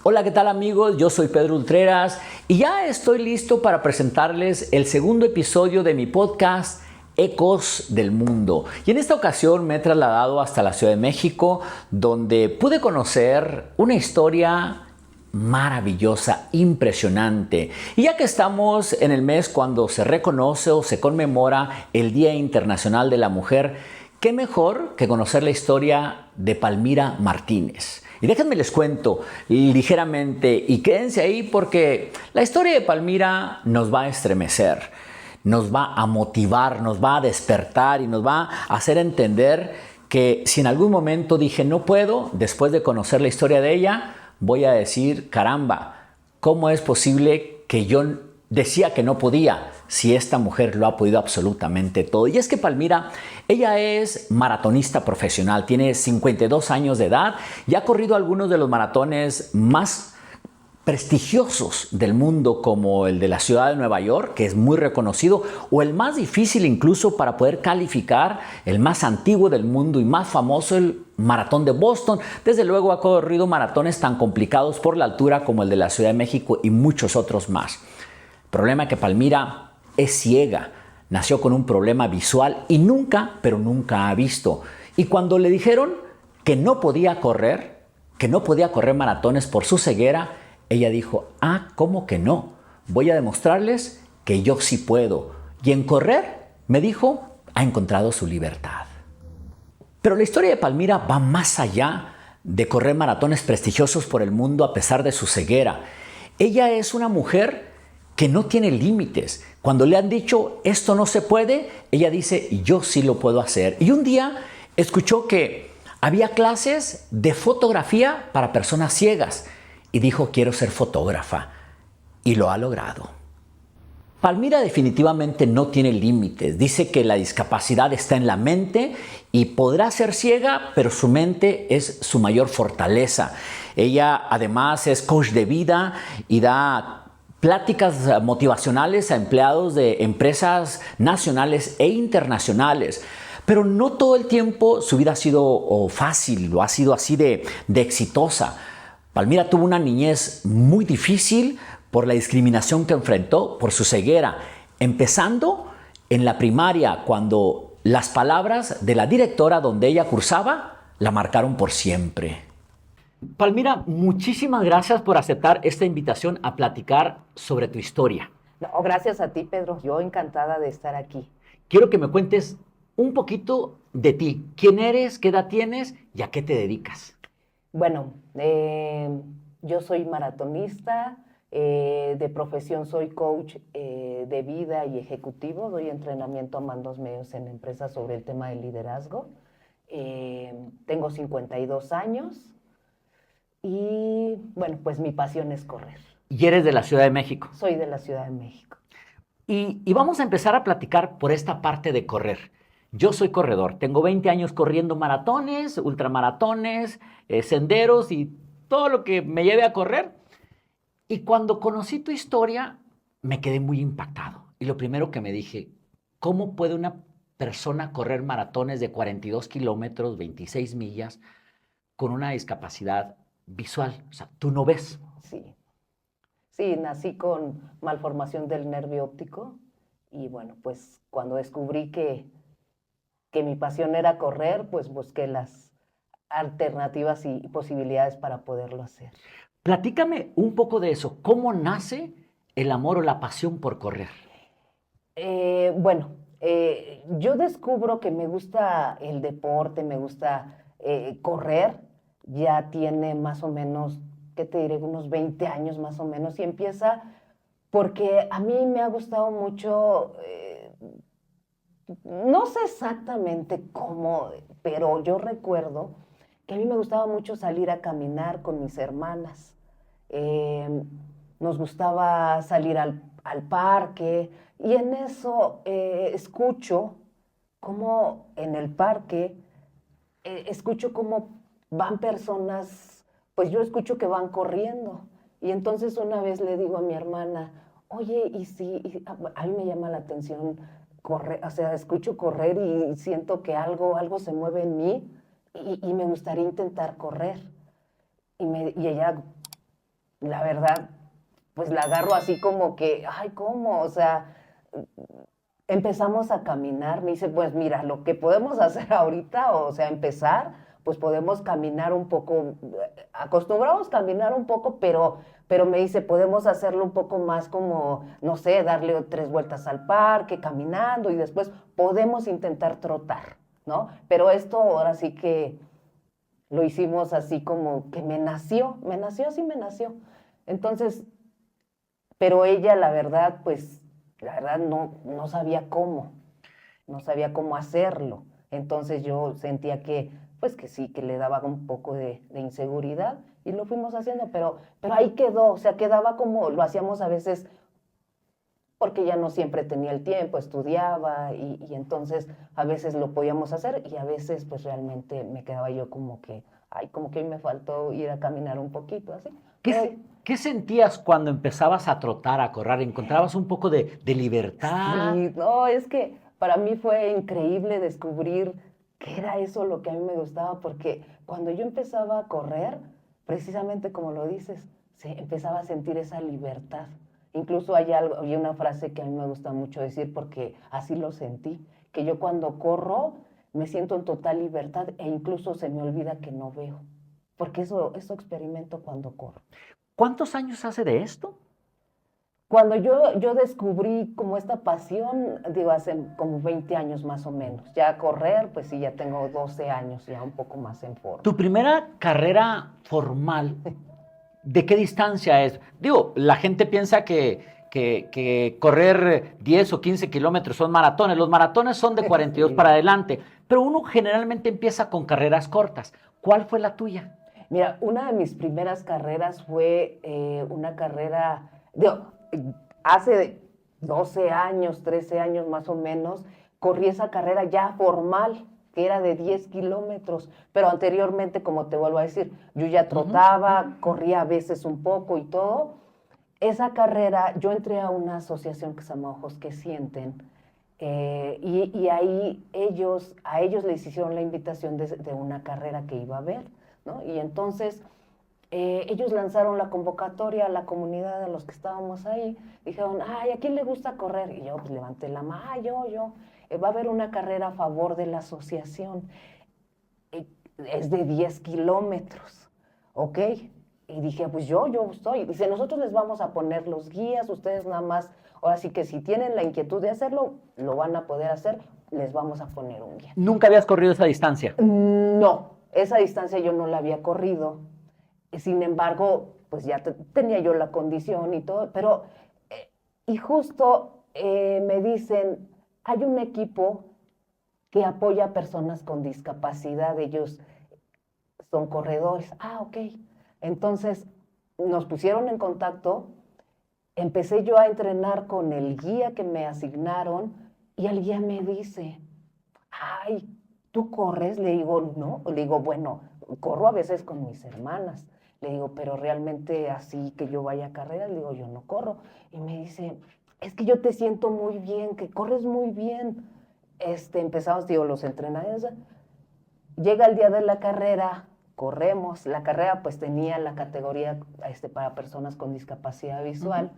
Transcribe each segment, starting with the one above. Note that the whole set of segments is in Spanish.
Hola, ¿qué tal amigos? Yo soy Pedro Ultreras y ya estoy listo para presentarles el segundo episodio de mi podcast Ecos del Mundo. Y en esta ocasión me he trasladado hasta la Ciudad de México, donde pude conocer una historia maravillosa, impresionante. Y ya que estamos en el mes cuando se reconoce o se conmemora el Día Internacional de la Mujer, ¿qué mejor que conocer la historia de Palmira Martínez? Y déjenme les cuento ligeramente y quédense ahí porque la historia de Palmira nos va a estremecer, nos va a motivar, nos va a despertar y nos va a hacer entender que si en algún momento dije no puedo, después de conocer la historia de ella, voy a decir, caramba, ¿cómo es posible que yo decía que no podía si esta mujer lo ha podido absolutamente todo? Y es que Palmira, ella es maratonista profesional, tiene 52 años de edad y ha corrido algunos de los maratones más prestigiosos del mundo, como el de la ciudad de Nueva York, que es muy reconocido, o el más difícil incluso para poder calificar, el más antiguo del mundo y más famoso, el Maratón de Boston. Desde luego ha corrido maratones tan complicados por la altura como el de la Ciudad de México y muchos otros más. El problema es que Palmira es ciega, nació con un problema visual y nunca, pero nunca ha visto. Y cuando le dijeron que no podía correr maratones por su ceguera, ella dijo, ¿cómo que no? Voy a demostrarles que yo sí puedo. Y en correr, me dijo, ha encontrado su libertad. Pero la historia de Palmira va más allá de correr maratones prestigiosos por el mundo a pesar de su ceguera. Ella es una mujer que no tiene límites. Cuando le han dicho, esto no se puede, ella dice, yo sí lo puedo hacer. Y un día escuchó que había clases de fotografía para personas ciegas y dijo, quiero ser fotógrafa. Y lo ha logrado. Palmira definitivamente no tiene límites. Dice que la discapacidad está en la mente y podrá ser ciega, pero su mente es su mayor fortaleza. Ella además es coach de vida y da pláticas motivacionales a empleados de empresas nacionales e internacionales. Pero no todo el tiempo su vida ha sido fácil, o ha sido así de exitosa. Palmira tuvo una niñez muy difícil por la discriminación que enfrentó por su ceguera, empezando en la primaria, cuando las palabras de la directora donde ella cursaba la marcaron por siempre. Palmira, muchísimas gracias por aceptar esta invitación a platicar sobre tu historia. No, gracias a ti, Pedro. Yo encantada de estar aquí. Quiero que me cuentes un poquito de ti. ¿Quién eres? ¿Qué edad tienes? ¿Y a qué te dedicas? Bueno, yo soy maratonista, de profesión soy coach de vida y ejecutivo, doy entrenamiento a mandos medios en empresas sobre el tema del liderazgo. Tengo 52 años y bueno, pues mi pasión es correr. ¿Y eres de la Ciudad de México? Soy de la Ciudad de México. Y vamos a empezar a platicar por esta parte de correr. Yo soy corredor, tengo 20 años corriendo maratones, ultramaratones, senderos y todo lo que me lleve a correr. Y cuando conocí tu historia, me quedé muy impactado. Y lo primero que me dije, ¿cómo puede una persona correr maratones de 42 kilómetros, 26 millas, con una discapacidad visual? O sea, tú no ves. Sí. Sí, nací con malformación del nervio óptico y bueno, pues cuando descubrí que mi pasión era correr, pues busqué las alternativas y posibilidades para poderlo hacer. Platícame un poco de eso. ¿Cómo nace el amor o la pasión por correr? Bueno, yo descubro que me gusta el deporte, me gusta correr, ya tiene más o menos, ¿qué te diré? Unos 20 años más o menos, y empieza porque a mí me ha gustado mucho, no sé exactamente cómo, pero yo recuerdo que a mí me gustaba mucho salir a caminar con mis hermanas. Eh, Nos gustaba salir al parque y en eso escucho cómo en el parque, escucho cómo van personas, pues yo escucho que van corriendo. Y entonces una vez le digo a mi hermana, oye, y si, a mí me llama la atención correr, o sea, escucho correr y siento que algo se mueve en mí y me gustaría intentar correr. Y ella la verdad, pues la agarro así como que, ay, ¿cómo? O sea, empezamos a caminar, me dice, pues mira, lo que podemos hacer ahorita, o sea, empezar, pues podemos caminar un poco, acostumbramos caminar un poco, pero me dice, podemos hacerlo un poco más como, no sé, darle 3 vueltas al parque, caminando, y después podemos intentar trotar, ¿no? Pero esto ahora sí que lo hicimos así como que así me nació. Entonces, pero ella, la verdad, pues, la verdad no sabía cómo, no sabía cómo hacerlo. Entonces yo sentía que, pues que sí, que le daba un poco de inseguridad y lo fuimos haciendo, pero ahí quedó, o sea, quedaba como lo hacíamos a veces porque ya no siempre tenía el tiempo, estudiaba y entonces a veces lo podíamos hacer y a veces pues realmente me quedaba yo como que, ay, como que hoy me faltó ir a caminar un poquito, así. ¿Qué, Pero qué sentías cuando empezabas a trotar, a correr? ¿Encontrabas un poco de libertad? sí, no, es que para mí fue increíble descubrir que era eso lo que a mí me gustaba, porque cuando yo empezaba a correr, precisamente como lo dices, se empezaba a sentir esa libertad. Incluso hay una frase que a mí me gusta mucho decir porque así lo sentí, que yo cuando corro me siento en total libertad e incluso se me olvida que no veo, porque eso experimento cuando corro. ¿Cuántos años hace de esto? Cuando yo descubrí como esta pasión, digo, hace como 20 años más o menos. Ya correr, pues sí, ya tengo 12 años, ya un poco más en forma. Tu primera carrera formal, ¿de qué distancia es? Digo, la gente piensa que correr 10 o 15 kilómetros son maratones. Los maratones son de 42 Sí. para adelante, pero uno generalmente empieza con carreras cortas. ¿Cuál fue la tuya? Mira, una de mis primeras carreras fue una carrera, digo, hace 12 años, 13 años más o menos, corrí esa carrera ya formal, que era de 10 kilómetros, pero anteriormente, como te vuelvo a decir, yo ya Ujú. trotaba, corría a veces un poco y todo. Esa carrera, yo entré a una asociación que se llama Ojos que Sienten, y ahí a ellos les hicieron la invitación de una carrera que iba a haber, ¿no? Y entonces ellos lanzaron la convocatoria a la comunidad de los que estábamos ahí. Dijeron, ay, ¿a quién le gusta correr? Y yo pues levanté la mano, ah, yo. Va a haber una carrera a favor de la asociación. Eh, es de 10 kilómetros, ¿ok? Y dije, pues yo estoy. Dice, nosotros les vamos a poner los guías, ustedes nada más, ahora sí que si tienen la inquietud de hacerlo, lo van a poder hacer, les vamos a poner un guía. ¿Nunca habías corrido esa distancia? No, esa distancia yo no la había corrido. Sin embargo, pues ya tenía yo la condición y todo, pero, y justo me dicen, hay un equipo que apoya a personas con discapacidad, ellos son corredores. Ah, ok. Entonces nos pusieron en contacto, empecé yo a entrenar con el guía que me asignaron y el guía me dice, ay, ¿tú corres? Le digo, no. Le digo, bueno, corro a veces con mis hermanas. Le digo, pero realmente así que yo vaya a carreras, le digo, yo no corro. Y me dice, es que yo te siento muy bien, que corres muy bien. Empezamos, digo, los entrenamientos. Llega el día de la carrera, corremos. La carrera pues tenía la categoría para personas con discapacidad visual.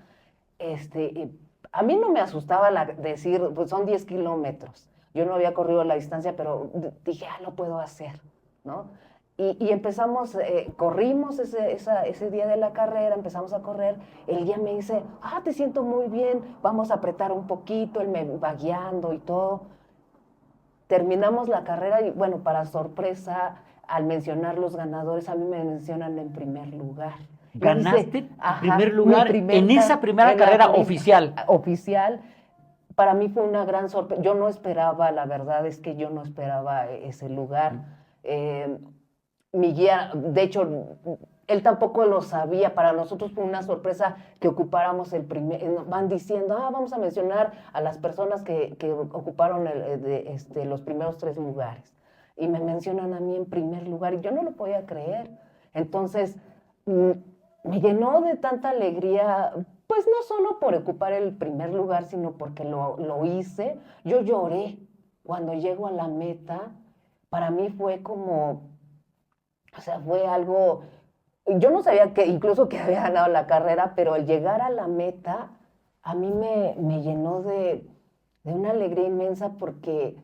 Y a mí no me asustaba decir, pues son 10 kilómetros. Yo no había corrido la distancia, pero dije, ah, lo puedo hacer, ¿no? Y empezamos, corrimos ese día de la carrera, empezamos a correr. El guía me dice, ah, te siento muy bien, vamos a apretar un poquito. Él me va guiando y todo. Terminamos la carrera y, bueno, para sorpresa, al mencionar los ganadores, a mí me mencionan en primer lugar. Y dice, Ganaste el ajá, primer lugar en esa primera carrera oficial. oficial. Para mí fue una gran sorpresa. Yo no esperaba, la verdad es que yo no esperaba ese lugar. Eh, Mi guía, de hecho, él tampoco lo sabía. Para nosotros fue una sorpresa que ocupáramos el primer. Van diciendo, ah, vamos a mencionar a las personas que ocuparon los primeros 3 lugares. Y me mencionan a mí en primer lugar y yo no lo podía creer. Entonces, me llenó de tanta alegría, pues no solo por ocupar el primer lugar, sino porque lo hice. Yo lloré cuando llego a la meta. Para mí fue como, o sea, fue algo, Yo no sabía que incluso que había ganado la carrera, pero al llegar a la meta, a mí me llenó de una alegría inmensa porque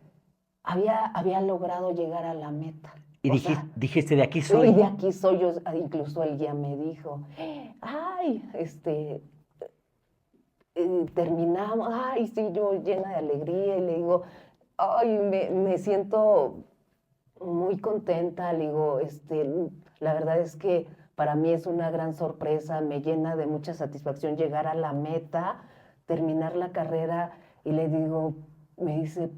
había logrado llegar a la meta. Y O sea, dijiste, de aquí y de soy. aquí soy yo, incluso el guía me dijo, ay, terminamos, ay, sí, yo llena de alegría, y le digo, ay, me siento muy contenta, le digo, la verdad es que para mí es una gran sorpresa, me llena de mucha satisfacción llegar a la meta, terminar la carrera, y le digo, me dice,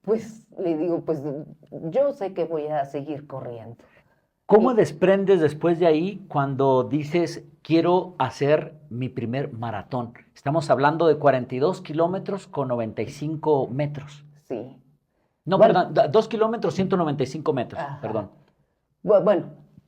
pues, le digo, pues yo sé que voy a seguir corriendo. ¿Cómo Y desprendes después de ahí cuando dices, quiero hacer mi primer maratón? Estamos hablando de 42 kilómetros con 95 metros. sí, No, bueno, perdón, 2 kilómetros, 195 metros, ajá. perdón. Bueno,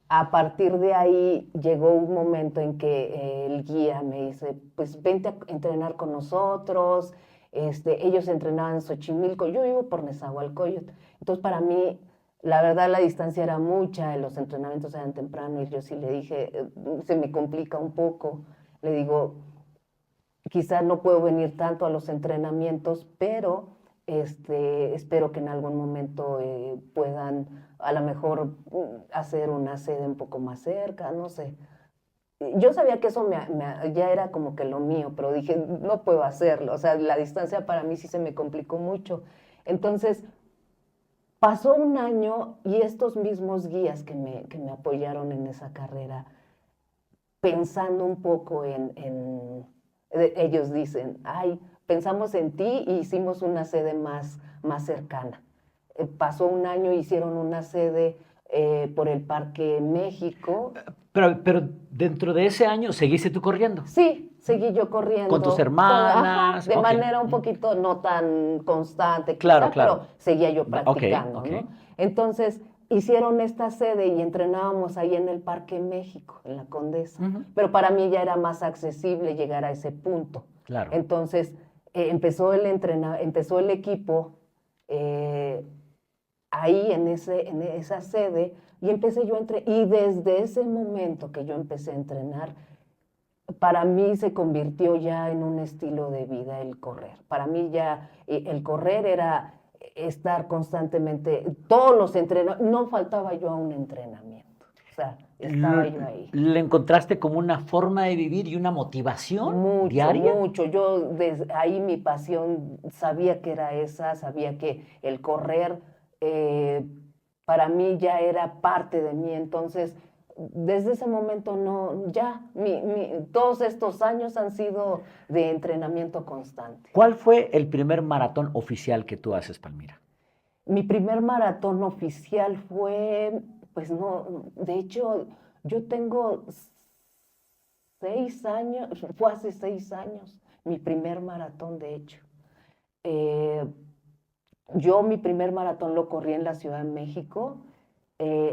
a partir de ahí llegó un momento en que el guía me dice, pues vente a entrenar con nosotros. Ellos entrenaban en Xochimilco, yo vivo por Nezahualcóyotl. Entonces para mí, la verdad, la distancia era mucha, los entrenamientos eran temprano y yo sí le dije, se me complica un poco. Le digo, quizás no puedo venir tanto a los entrenamientos, pero espero que en algún momento puedan a lo mejor hacer una sede un poco más cerca, no sé. Yo sabía que eso ya era como que lo mío, pero dije, no puedo hacerlo. O sea, la distancia para mí sí se me complicó mucho. Entonces, pasó un año y estos mismos guías que me apoyaron en esa carrera, pensando un poco ellos dicen, ay, pensamos en ti y hicimos una sede más cercana. Pasó un año, hicieron una sede por el Parque México. Pero dentro de ese año seguiste tú corriendo. Sí, seguí yo Con tus corriendo, ajá, hermanas. de Ok. manera un poquito no tan constante Claro, quizá, claro. pero seguía yo Ok, practicando, ok. ¿no? Entonces hicieron esta sede y entrenábamos ahí en el Parque México, en la Condesa, Ujú. pero para mí ya era más accesible llegar a ese punto. Claro. Entonces empezó el equipo eh, ahí en esa sede y empecé yo a entrenar. Y desde ese momento que yo empecé a entrenar, para mí se convirtió ya en un estilo de vida el correr. Para mí ya el correr era estar constantemente, todos los entrenamientos, no faltaba yo a un entrenamiento. O sea, estaba yo ahí. ¿Le encontraste como una forma de vivir y una motivación Mucho, diaria? mucho. Yo desde ahí mi pasión sabía que era esa, sabía que el correr eh, para mí ya era parte de mí. Entonces, desde ese momento no, ya, todos estos años han sido de entrenamiento constante. ¿Cuál fue el primer maratón oficial que tú haces, Palmira? Mi primer maratón oficial fue, pues no, de hecho, yo tengo 6 años, fue hace 6 años, mi primer maratón, de hecho. Eh, yo mi primer maratón lo corrí en la Ciudad de México.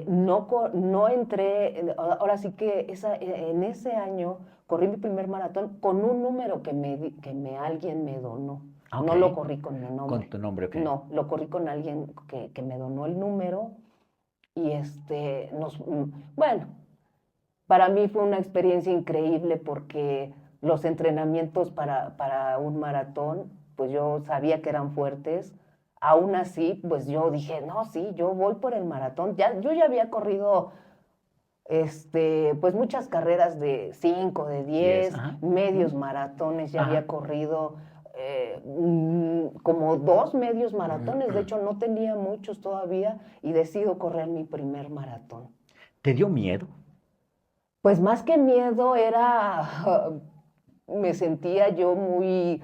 No entré, ahora sí que en ese año corrí mi primer maratón con un número que alguien me donó. Ok. No lo corrí con mi Con nombre. tu nombre, ok. No, lo corrí con alguien que me donó el número y bueno, para mí fue una experiencia increíble porque los entrenamientos para un maratón, pues yo sabía que eran fuertes. Aún así, pues yo dije, no, sí, yo voy por el maratón. Yo ya había corrido pues muchas carreras de 5, de 10, 10, ajá. medios maratones, ya Ajá. había corrido como 2 medios maratones. De hecho, no tenía muchos todavía y decido correr mi primer maratón. ¿Te dio miedo? Pues más que miedo me sentía yo muy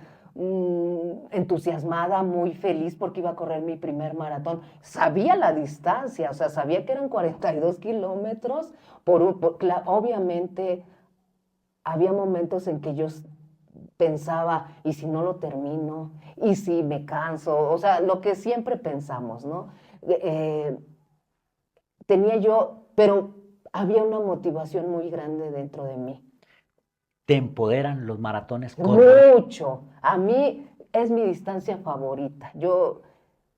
entusiasmada, muy feliz porque iba a correr mi primer maratón. Sabía la distancia, o sea, sabía que eran 42 kilómetros. Obviamente había momentos en que yo pensaba, ¿y si no lo termino? ¿Y si me canso? O sea, lo que siempre pensamos, ¿no? Tenía yo, pero había una motivación muy grande dentro de mí. ¿Te empoderan los maratones? Correr. Mucho. A mí es mi distancia favorita. Yo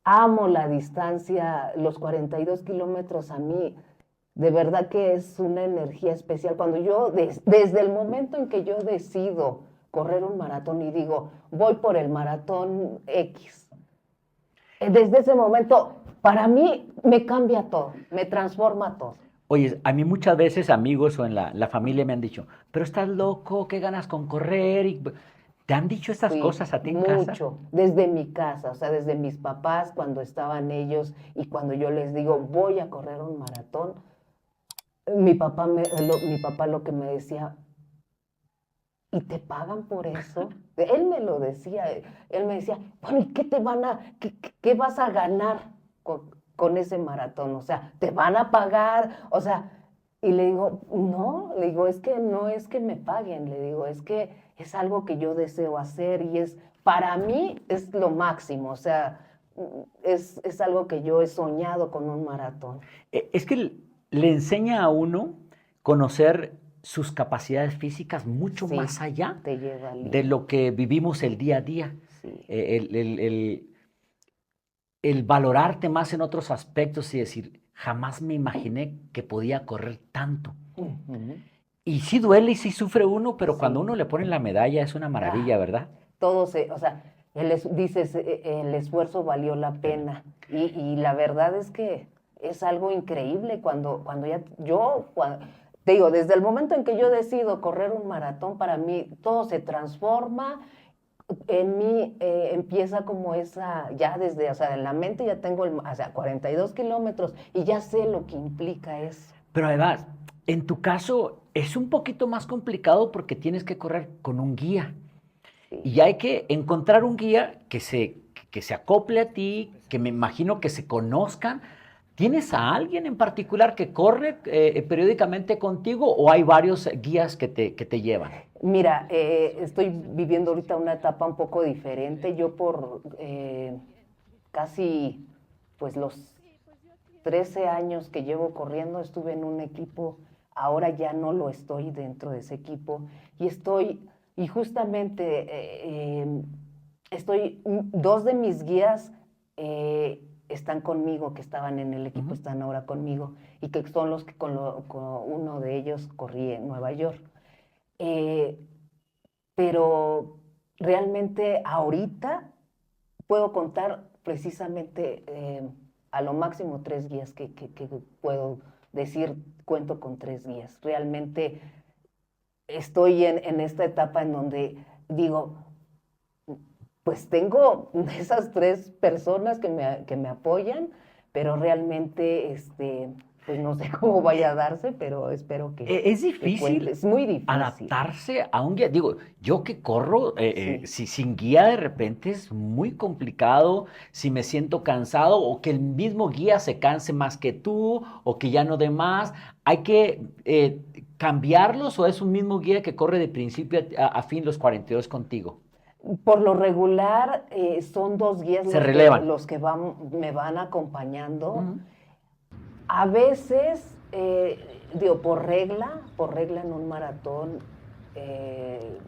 amo la distancia, los 42 kilómetros a mí De verdad que es una energía especial. Cuando yo, desde el momento en que yo decido correr un maratón y digo, voy por el maratón X, desde ese momento, para mí me cambia todo, me transforma todo. Oye, a mí muchas veces amigos o en la familia me han dicho, pero estás loco, ¿qué ganas con correr? ¿Te han dicho estas Sí, cosas a ti en casa? mucho, desde mi casa, o sea, desde mis papás, cuando estaban ellos y cuando yo les digo, voy a correr un maratón, mi papá lo que me decía, ¿y te pagan por eso? Él me lo decía, él me decía, bueno, ¿y qué te van a, qué vas a ganar con ese maratón? O sea, ¿te van a pagar? O sea, y le digo, no, le digo, es que no es que me paguen, le digo, es que es algo que yo deseo hacer y para mí es lo máximo, o sea, es algo que yo he soñado con un maratón. Es que le enseña a uno conocer sus capacidades físicas mucho Sí, más allá te lleva al de lo límite, que vivimos el día a día. sí. El valorarte más en otros aspectos y decir, jamás me imaginé que podía correr tanto. Ujú. Y sí duele y sí sufre uno, pero cuando Sí. uno le pone la medalla es una maravilla, Ah, ¿verdad? o sea, dices, el esfuerzo valió la pena. Y la verdad es que es algo increíble cuando te digo, desde el momento en que yo decido correr un maratón, para mí todo se transforma. En mí empieza como ya desde, o sea, en la mente ya tengo, o sea, 42 kilómetros y ya sé lo que implica eso. Pero además, en tu caso es un poquito más complicado porque tienes que correr con un guía. Sí. Y hay que encontrar un guía que se acople a ti, que me imagino que se conozcan. ¿Tienes a alguien en particular que corre periódicamente contigo o hay varios guías que te llevan? Mira, estoy viviendo ahorita una etapa un poco diferente. Yo por casi, pues los 13 años que llevo corriendo, estuve en un equipo, ahora ya no lo estoy dentro de ese equipo y justamente dos de mis guías están conmigo, que estaban en el equipo, Ujú. están ahora conmigo y que son los que con uno de ellos corrí en Nueva York. Eh, pero realmente ahorita puedo contar precisamente a lo máximo 3 guías que puedo decir, cuento con 3 guías. Realmente estoy en esta etapa en donde digo, pues tengo esas 3 personas que me apoyan, pero realmente, pues no sé cómo vaya a darse, pero espero Es que cuente. difícil Es muy difícil, adaptarse a un guía. Digo, yo que corro, sí. si sin guía de repente es muy complicado, si me siento cansado o que el mismo guía se canse más que tú o que ya no dé más. ¿Hay que cambiarlos o es un mismo guía que corre de principio a fin los 42 contigo? Por lo regular, son 2 guías Se relevan. los que me van acompañando. Ujú. A veces, digo, por regla en un maratón,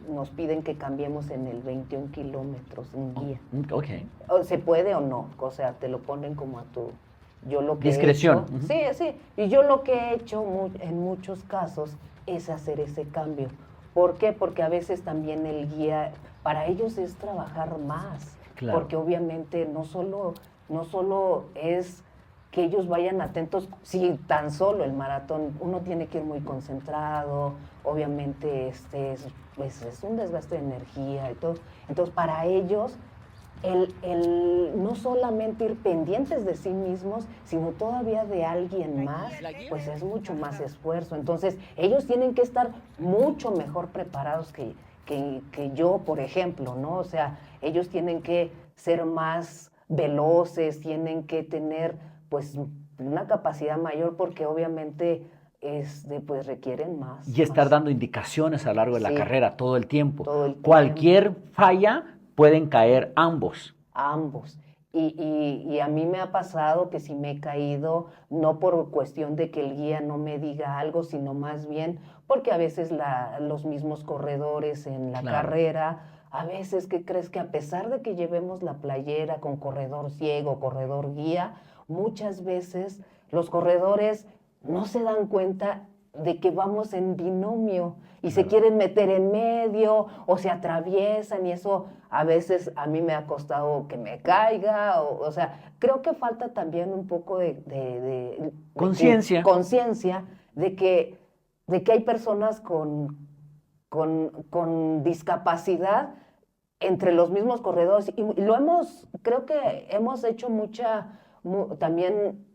nos piden que cambiemos en el 21 kilómetros un Oh, guía. ok. O se puede o no, o sea, te lo ponen como a tu. Yo lo que he Discreción. hecho, Ujú. sí, sí, y yo lo que he hecho en muchos casos es hacer ese cambio. ¿Por qué? Porque a veces también el guía, para ellos es trabajar más, Claro. porque obviamente no solo es que ellos vayan atentos, si tan solo el maratón, uno tiene que ir muy concentrado, obviamente pues es un desgaste de energía y todo. Entonces, para ellos el no solamente ir pendientes de sí mismos, sino todavía de alguien más, pues es mucho más esfuerzo. Entonces, ellos tienen que estar mucho mejor preparados que yo, por ejemplo, ¿no? O sea, ellos tienen que ser más veloces, tienen que tener, pues, una capacidad mayor porque obviamente pues requieren Y estar más, dando indicaciones a lo largo de la sí, carrera todo el tiempo. todo el tiempo. Cualquier falla pueden caer ambos. Ambos. Y a mí me ha pasado que si me he caído, no por cuestión de que el guía no me diga algo, sino más bien porque a veces los mismos corredores en la Claro. carrera, a veces que crees que a pesar de que llevemos la playera con corredor ciego, corredor guía, muchas veces los corredores no se dan cuenta de que vamos en binomio y se Claro. quieren meter en medio o se atraviesan y eso a veces a mí me ha costado que me caiga. O sea, creo que falta también un poco de Conciencia. conciencia de que hay personas con discapacidad entre los mismos corredores. Y lo creo que hemos hecho también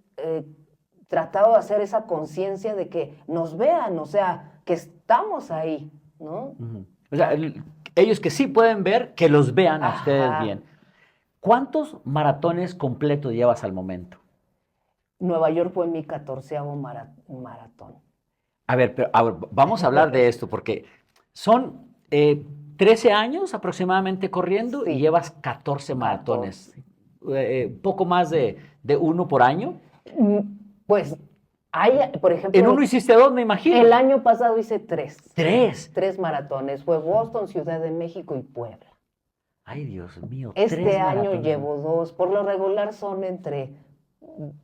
tratado de hacer esa conciencia de que nos vean, o sea, que estamos ahí, ¿no? Ujú. O sea, ellos que sí pueden ver, que los vean a ustedes Ajá. bien. ¿Cuántos maratones completos llevas al momento? Nueva York fue mi 14º maratón. A ver, pero vamos a hablar de esto porque son 13 años aproximadamente corriendo y Sí, llevas 14 maratones. 14. Poco más de uno por año. Pues hay, por En uno ejemplo, hiciste dos, me imagino. el año pasado hice 3. Tres. 3 maratones. Fue Boston, Ciudad de México y Puebla. Ay, Dios mío, Este 3 año maratones. llevo 2. Por lo regular son entre,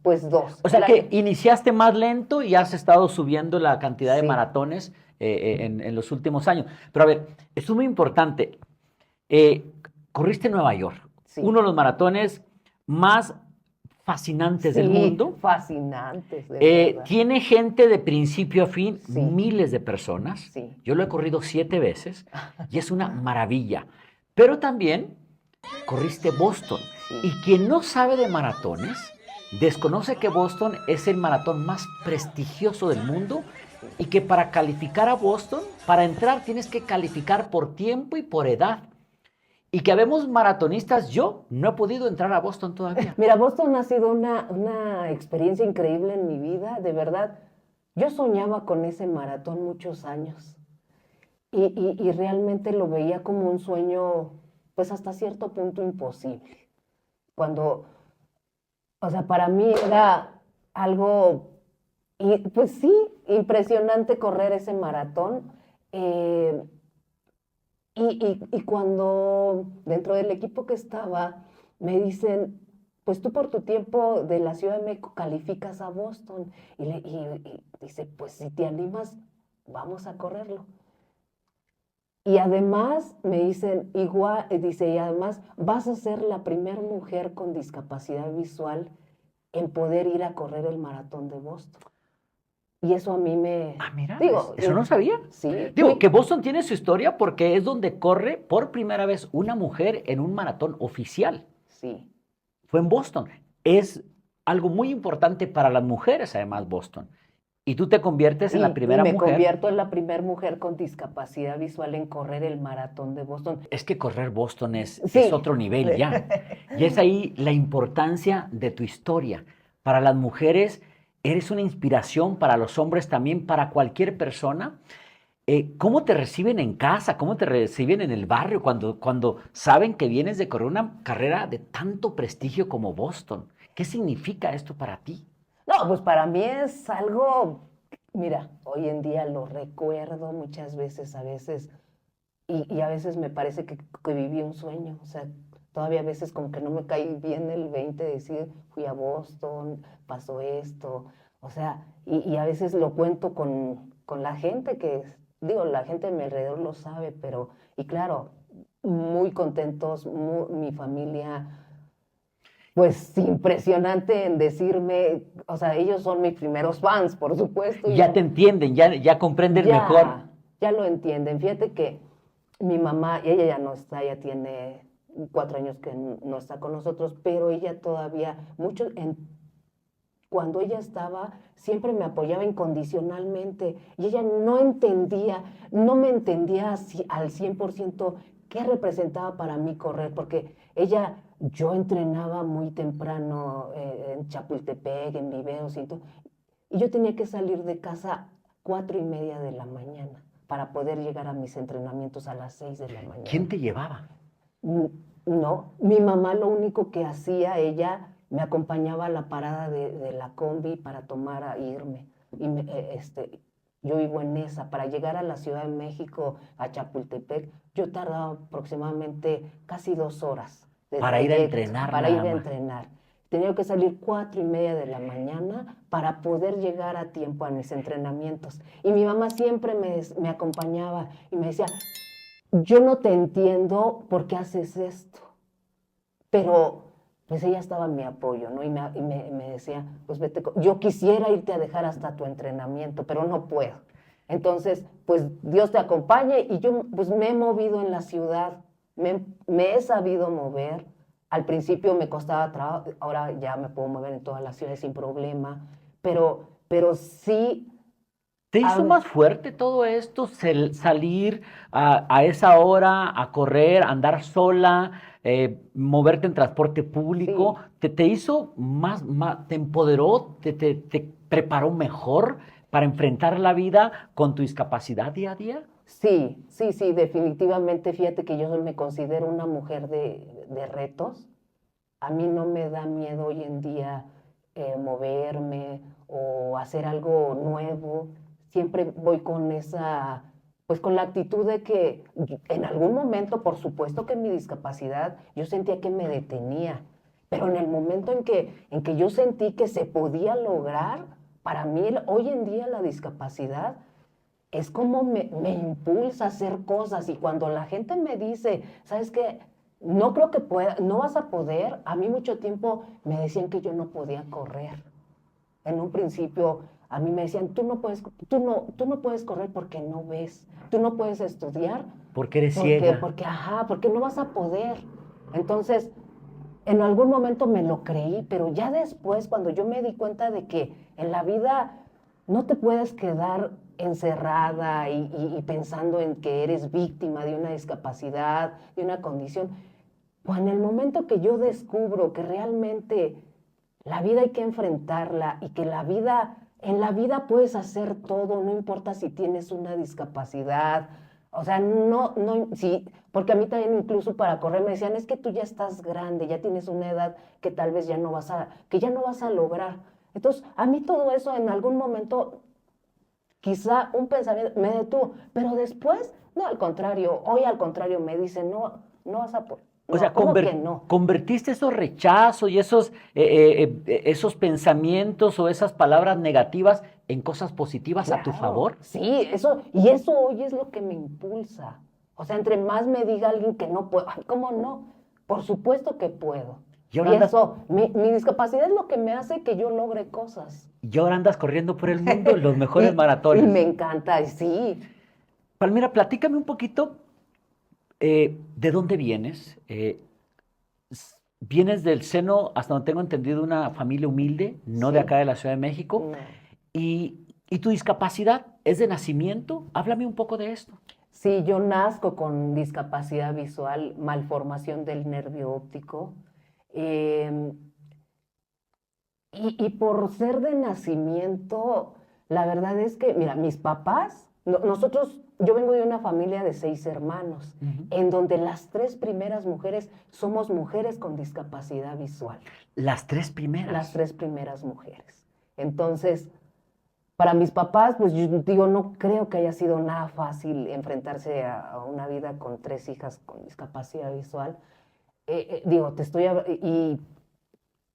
pues, 2. O sea El que año- iniciaste más lento y has estado subiendo la cantidad de Sí. maratones en los últimos años. Pero a ver, esto es muy importante. Corriste en Nueva York, Sí. uno de los maratones más fascinantes del mundo. Fascinantes, de verdad. Tiene gente de principio a fin, Sí. miles de personas. Sí. Yo lo he corrido 7 veces y es una maravilla. Pero también corriste Boston. Sí. Y quien no sabe de maratones, desconoce que Boston es el maratón más prestigioso del mundo y que para calificar a Boston, para entrar tienes que calificar por tiempo y por edad. Y que habemos maratonistas, yo no he podido entrar a Boston todavía. Mira, Boston ha sido una experiencia increíble en mi vida, de verdad. Yo soñaba con ese maratón muchos años y realmente lo veía como un sueño, pues hasta cierto punto imposible. Cuando, o sea, para mí era algo, pues sí, impresionante correr ese maratón. eh, y cuando dentro del equipo que estaba, me dicen, pues tú por tu tiempo de la Ciudad de México calificas a Boston. Y dice, pues si te animas, vamos a correrlo. Y además me dicen, igual, dice, y además vas a ser la primera mujer con discapacidad visual en poder ir a correr el maratón de Boston. Y eso a mí me... Ah, mira, digo, eso no sabía. Sí. Digo, que Boston tiene su historia porque es donde corre por primera vez una mujer en un maratón oficial. Sí. Fue en Boston. Es algo muy importante para las mujeres, además, Boston. Y tú te conviertes en la primera me mujer. convierto en la primera mujer con discapacidad visual en correr el maratón de Boston. Es que correr Boston es Sí. otro nivel ya. Y es ahí la importancia de tu historia. Para las mujeres eres una inspiración, para los hombres también, para cualquier persona. ¿Cómo te reciben en casa? ¿Cómo te reciben en el barrio cuando saben que vienes de correr una carrera de tanto prestigio como Boston? ¿Qué significa esto para ti? No, pues para mí es algo, mira, hoy en día lo recuerdo muchas veces, a veces, y a veces me parece que viví un sueño, o sea, todavía a veces como que no me cae bien el 20 de decir, fui a Boston, pasó esto, o sea, y a veces lo cuento con la gente digo, la gente de mi alrededor lo sabe, pero, y claro, muy contentos, mi familia, pues impresionante en decirme, o sea, ellos son mis primeros fans, por supuesto. Ya te entienden, ya comprenden mejor. Ya lo entienden. Fíjate que mi mamá, y ella ya no está, ya tiene 4 años que no está con nosotros, pero ella todavía, cuando ella estaba, siempre me apoyaba incondicionalmente y ella no me entendía al 100% qué representaba para mí correr, porque yo entrenaba muy temprano en Chapultepec, en Viveros y todo, y yo tenía que salir de casa 4:30 de la mañana para poder llegar a mis entrenamientos a las 6 de la mañana. ¿Quién te llevaba? No, mi mamá lo único que hacía, ella me acompañaba a la parada de la combi para irme. Y yo vivo en esa. Para llegar a la Ciudad de México, a Chapultepec, yo tardaba aproximadamente casi 2 horas. Para ir a entrenar Para nada ir a más. entrenar. Tenía que salir 4:30 de la mañana para poder llegar a tiempo a mis entrenamientos. Y mi mamá siempre me acompañaba y me decía, yo no te entiendo por qué haces esto, pero pues ella estaba en mi apoyo, ¿no? Y me decía, pues vete, yo quisiera irte a dejar hasta tu entrenamiento, pero no puedo. Entonces, pues Dios te acompañe y yo pues me he movido en la ciudad, me he sabido mover. Al principio me costaba trabajo, ahora ya me puedo mover en todas las ciudades sin problema, pero sí, ¿Te a hizo ver, más fuerte todo esto, salir a esa hora a correr, andar sola, moverte en transporte público? sí. ¿Te hizo te empoderó, te preparó mejor para enfrentar la vida con tu discapacidad día a día? Sí, sí, sí, definitivamente. Fíjate que yo me considero una mujer de retos. A mí no me da miedo hoy en día moverme o hacer algo nuevo. Siempre voy con pues con la actitud de que en algún momento, por supuesto que mi discapacidad, yo sentía que me detenía, pero en el momento en que yo sentí que se podía lograr, para mí hoy en día la discapacidad es como me impulsa a hacer cosas y cuando la gente me dice, ¿sabes qué? No creo que pueda, no vas a poder. A mí mucho tiempo me decían que yo no podía correr. En un principio a mí me decían, tú no puedes correr porque no ves, tú no puedes estudiar Porque eres porque, ciega. porque, ajá, porque no vas a poder. Entonces, en algún momento me lo creí, pero ya después, cuando yo me di cuenta de que en la vida no te puedes quedar encerrada y pensando en que eres víctima de una discapacidad, de una condición, pues en el momento que yo descubro que realmente la vida hay que enfrentarla y que en la vida puedes hacer todo, no importa si tienes una discapacidad. O sea, no, sí, porque a mí también incluso para correr me decían, es que tú ya estás grande, ya tienes una edad que tal vez que ya no vas a lograr. Entonces, a mí todo eso en algún momento, quizá un pensamiento me detuvo, pero después, no, al contrario, hoy al contrario me dicen, no, no vas a poder. O No, sea, ¿cómo que no? convertiste esos rechazos y esos pensamientos o esas palabras negativas en cosas positivas a tu Claro, favor. sí, eso hoy es lo que me impulsa. O sea, entre más me diga alguien que no puedo, ay, ¿cómo no? Por supuesto que puedo. Y ahora Y andas, eso, mi discapacidad es lo que me hace que yo logre cosas. y ahora andas corriendo por el mundo en los mejores Y maratones. me encanta, y sí. Palmira, platícame un poquito de dónde vienes. Vienes del seno, hasta donde tengo entendido, una familia humilde, no de Sí, acá de la Ciudad de México. no. Y tu discapacidad es de nacimiento. Háblame un poco de esto. Sí, yo nazco con discapacidad visual, malformación del nervio óptico. em, y por ser de nacimiento, la verdad es que, mira, mis papás, nosotros, yo vengo de una familia de 6 hermanos, Ujú. en donde las 3 primeras mujeres somos mujeres con discapacidad visual, Las tres las primeras. 3 primeras mujeres. Entonces, para mis papás, pues yo digo, no creo que haya sido nada fácil enfrentarse a una vida con 3 hijas con discapacidad visual. Digo, y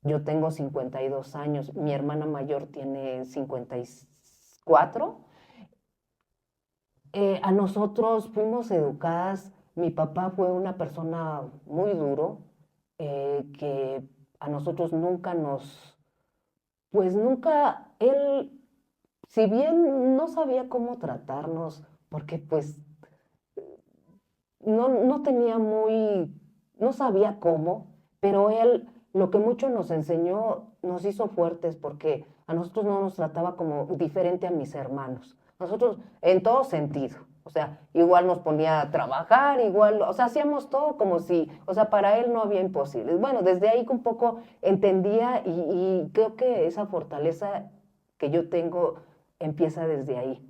yo tengo 52 años, mi hermana mayor tiene 54. A nosotros fuimos educadas, mi papá fue una persona muy duro, que a nosotros pues nunca, él, si bien no sabía cómo tratarnos, porque pues no tenía no sabía cómo, pero él lo que mucho nos enseñó, nos hizo fuertes porque a nosotros no nos trataba como diferente a mis hermanos. Nosotros, en todo sentido, o sea, igual nos ponía a trabajar, igual, o sea, hacíamos todo como si, o sea, para él no había imposibles. Bueno, desde ahí que un poco entendía y creo que esa fortaleza que yo tengo empieza desde ahí.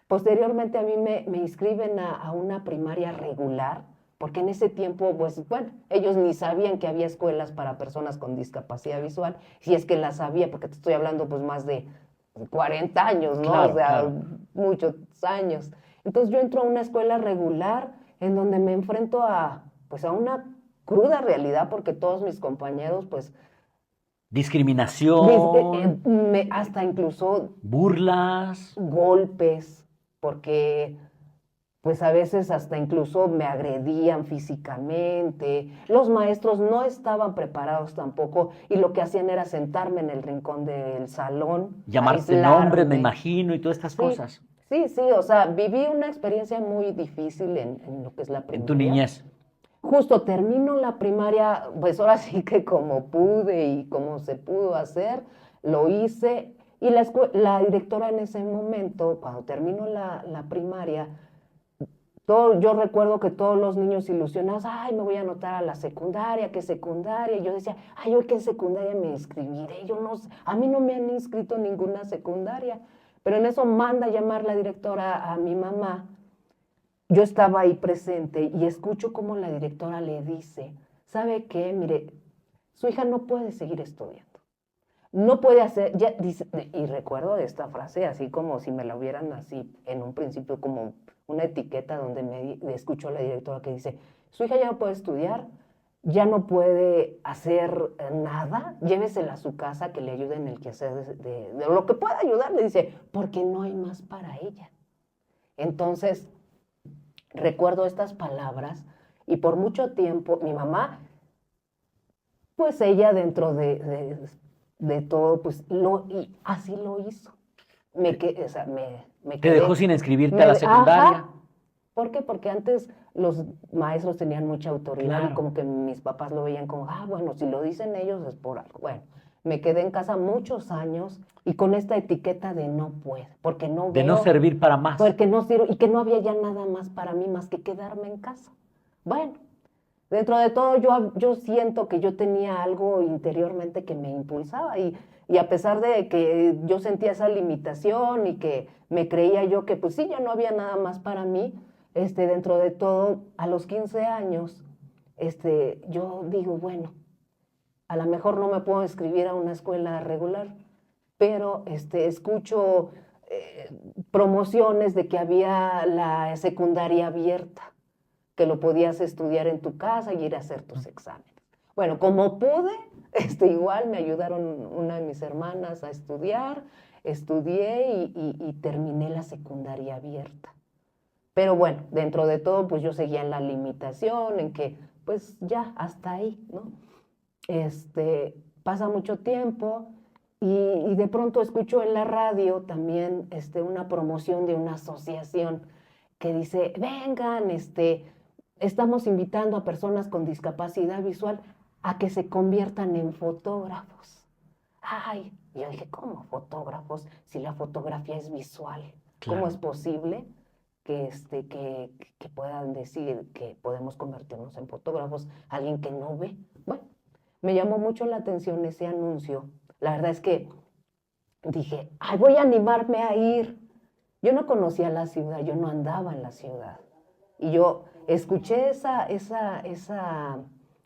Posteriormente a mí me inscriben a una primaria regular, porque en ese tiempo, pues bueno, ellos ni sabían que había escuelas para personas con discapacidad visual, si es que las había, porque te estoy hablando pues más de 40 años, ¿no? O Claro, sea, claro. muchos años. Entonces yo entro a una escuela regular en donde me enfrento pues a una cruda realidad, porque todos mis compañeros pues discriminación, hasta incluso burlas. golpes, porque pues a veces hasta incluso me agredían físicamente. Los maestros no estaban preparados tampoco y lo que hacían era sentarme en el rincón del salón, Llamarte nombres, me aislarme. imagino, y todas estas Sí, cosas. sí, o sea, viví una experiencia muy difícil en lo que es la En tu primaria. niñez. Justo termino la primaria, pues ahora sí que como pude y como se pudo hacer, lo hice. Y la directora en ese momento, cuando termino la primaria, yo recuerdo que todos los niños ilusionados, ay, me voy a anotar a la secundaria, ¿qué secundaria? Y yo decía, ay, ¿yo qué secundaria me inscribiré? Yo no sé, a mí no me han inscrito en ninguna secundaria. Pero en eso manda a llamar la directora a mi mamá. Yo estaba ahí presente y escucho cómo la directora le dice, ¿sabe qué? Mire, su hija no puede seguir estudiando. No puede hacer, ya dice, y recuerdo esta frase así como si me la hubieran así en un principio como una etiqueta donde me escuchó la directora que dice, su hija ya no puede estudiar, ya no puede hacer nada, llévesela a su casa que le ayude en el quehacer de lo que pueda ayudar, le dice, porque no hay más para ella. Entonces, recuerdo estas palabras y por mucho tiempo mi mamá, pues ella dentro de todo, pues y así lo hizo. O sea, me Te quedé. dejó sin inscribirte a la secundaria. Ajá. ¿Por qué? Porque antes los maestros tenían mucha autoridad y Claro. como que mis papás lo veían como, bueno, si lo dicen ellos es por algo. Bueno, me quedé en casa muchos años y con esta etiqueta de no puedo, porque no De no veo, servir para más. porque no sirvo y que no había ya nada más para mí más que quedarme en casa. Bueno, dentro de todo yo siento que yo tenía algo interiormente que me impulsaba y a pesar de que yo sentía esa limitación y que me creía yo que pues sí, ya no había nada más para mí, dentro de todo, a los 15 años, yo digo, bueno, a lo mejor no me puedo inscribir a una escuela regular, pero escucho promociones de que había la secundaria abierta, que lo podías estudiar en tu casa y ir a hacer tus exámenes. Bueno, como pude, igual me ayudaron una de mis hermanas a estudiar, estudié y terminé la secundaria abierta. Pero bueno, dentro de todo, pues yo seguía en la limitación, en que, pues ya, hasta ahí, ¿no? Pasa mucho tiempo y de pronto escucho en la radio también una promoción de una asociación que dice, vengan, estamos invitando a personas con discapacidad visual a que se conviertan en fotógrafos. Ay, yo dije, ¿cómo fotógrafos? Si la fotografía es visual, ¿cómo es Claro. posible que puedan decir que podemos convertirnos en fotógrafos? Alguien que no ve. Bueno, me llamó mucho la atención ese anuncio. La verdad es que dije, ay, voy a animarme a ir. Yo no conocía la ciudad, yo no andaba en la ciudad. Y yo escuché esa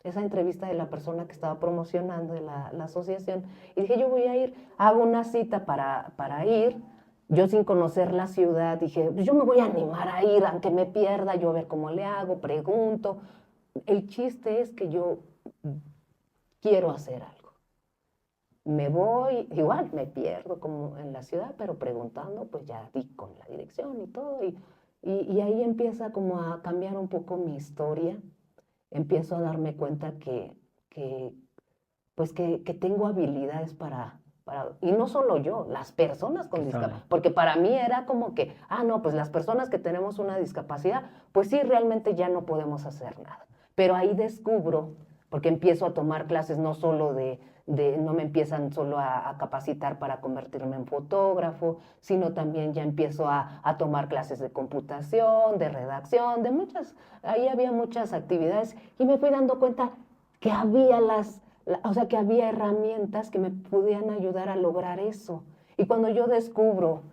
entrevista de la persona que estaba promocionando de la asociación y dije, yo voy a ir, hago una cita para ir. Yo sin conocer la ciudad dije, pues yo me voy a animar a ir, aunque me pierda, yo a ver cómo le hago, pregunto. El chiste es que yo quiero hacer algo. Me voy, igual me pierdo como en la ciudad, pero preguntando, pues ya di con la dirección y todo, y ahí empieza como a cambiar un poco mi historia, empiezo a darme cuenta que pues que tengo habilidades y no solo yo, las personas con discapacidad, porque para mí era como que, no, pues las personas que tenemos una discapacidad, pues sí, realmente ya no podemos hacer nada. Pero ahí descubro, porque empiezo a tomar clases no solo no me empiezan solo a capacitar para convertirme en fotógrafo, sino también ya empiezo a tomar clases de computación, de redacción, ahí había muchas actividades y me fui dando cuenta que había o sea, que había herramientas que me podían ayudar a lograr eso. Y cuando yo descubro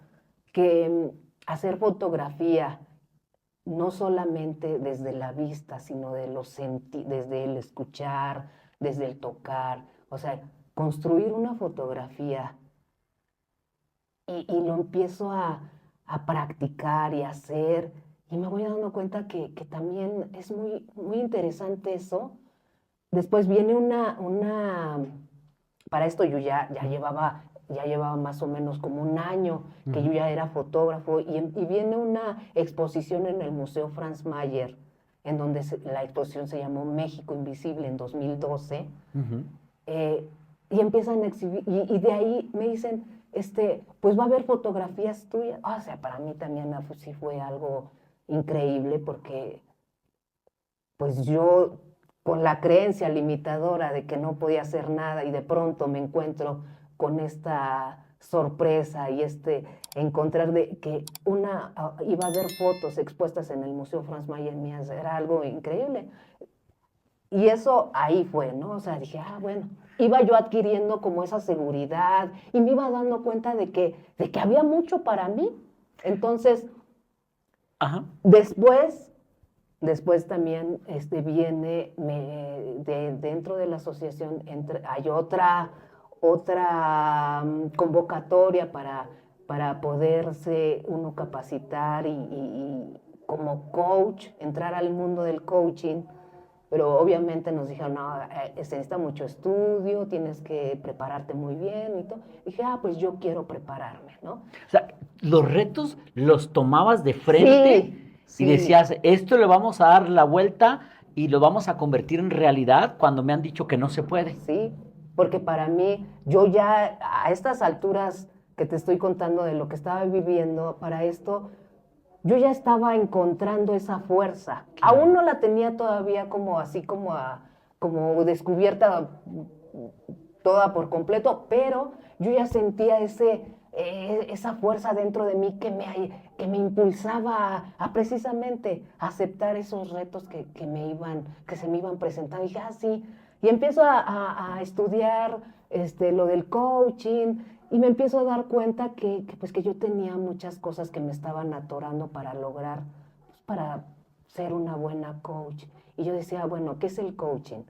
que hacer fotografía, no solamente desde la vista, sino desde el escuchar, desde el tocar, o sea, construir una fotografía y lo empiezo a practicar y a hacer, y me voy dando cuenta que también es muy, muy interesante eso. Después viene una Para esto yo ya llevaba más o menos como un año que yo ya era fotógrafo y viene una exposición en el Museo Franz Mayer, en donde la exposición se llamó México Invisible en 2012. Y empiezan a exhibir, y de ahí me dicen, pues va a haber fotografías tuyas. O sea, para mí también sí fue algo increíble porque pues yo con la creencia limitadora de que no podía hacer nada y de pronto me encuentro con esta sorpresa y encontrar de que iba a haber fotos expuestas en el Museo Franz Mayer mías, era algo increíble. Y eso ahí fue, ¿no? O sea, dije, bueno, iba yo adquiriendo como esa seguridad y me iba dando cuenta de que había mucho para mí. Entonces, Ajá. Después también viene, dentro de la asociación hay otra convocatoria para poderse uno capacitar y como coach, entrar al mundo del coaching. Pero obviamente nos dijeron, no, se necesita mucho estudio, tienes que prepararte muy bien y todo. Dije, pues yo quiero prepararme, ¿no? O sea, los retos los tomabas de frente Sí. Y decías, esto le vamos a dar la vuelta y lo vamos a convertir en realidad cuando me han dicho que no se puede. Sí, porque para mí, yo ya a estas alturas que te estoy contando de lo que estaba viviendo, para esto, yo ya estaba encontrando esa fuerza. Claro. Aún no la tenía todavía como así, como descubierta toda por completo, pero yo ya sentía esa fuerza dentro de mí que me impulsaba a precisamente aceptar esos retos que se me iban presentando. Y dije, sí. Y empiezo a estudiar lo del coaching y me empiezo a dar cuenta que yo tenía muchas cosas que me estaban atorando para lograr, pues, para ser una buena coach. Y yo decía, bueno, ¿qué es el coaching?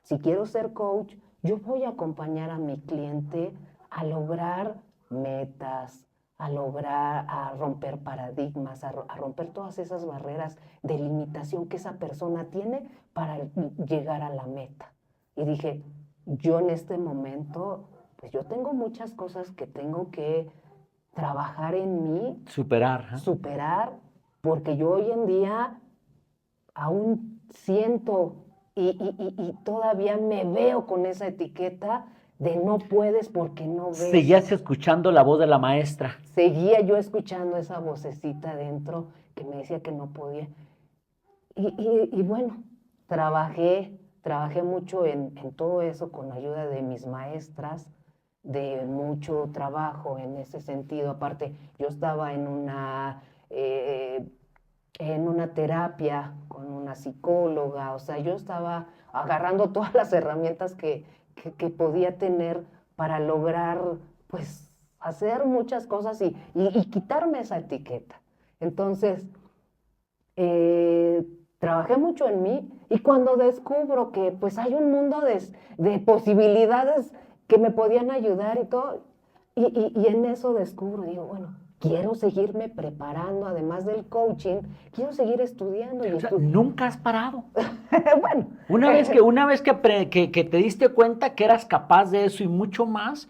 Si quiero ser coach, yo voy a acompañar a mi cliente a lograr metas, a romper paradigmas, a romper todas esas barreras de limitación que esa persona tiene para llegar a la meta. Y dije, yo en este momento, pues yo tengo muchas cosas que tengo que trabajar en mí, superar, porque yo hoy en día aún siento y todavía me veo con esa etiqueta de no puedes porque no ves. Seguías escuchando la voz de la maestra. Seguía yo escuchando esa vocecita dentro que me decía que no podía. Y bueno, trabajé mucho en todo eso con ayuda de mis maestras, de mucho trabajo en ese sentido. Aparte, yo estaba en una terapia con una psicóloga, o sea, yo estaba agarrando todas las herramientas que podía tener para lograr, pues, hacer muchas cosas y quitarme esa etiqueta. Entonces, trabajé mucho en mí y cuando descubro que pues hay un mundo de posibilidades que me podían ayudar y todo, y en eso descubro, digo, bueno, quiero seguirme preparando, además del coaching, quiero seguir estudiando. O sea, nunca has parado. Bueno. Una vez que te diste cuenta que eras capaz de eso y mucho más,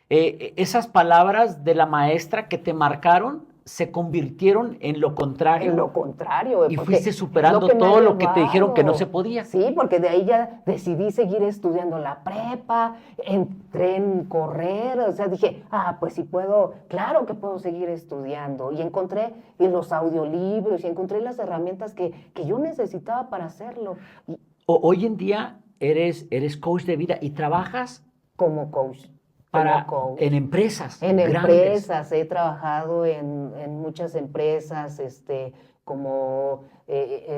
esas palabras de la maestra que te marcaron se convirtieron en lo contrario. En lo contrario. Y fuiste superando todo lo que te dijeron que no se podía. Sí, porque de ahí ya decidí seguir estudiando la prepa, entré en correr, o sea, dije, pues si puedo, claro que puedo seguir estudiando. Y encontré en los audiolibros y encontré las herramientas que yo necesitaba para hacerlo. Hoy en día eres coach de vida y trabajas como coach. En empresas. En grandes. Empresas, he trabajado en muchas empresas, como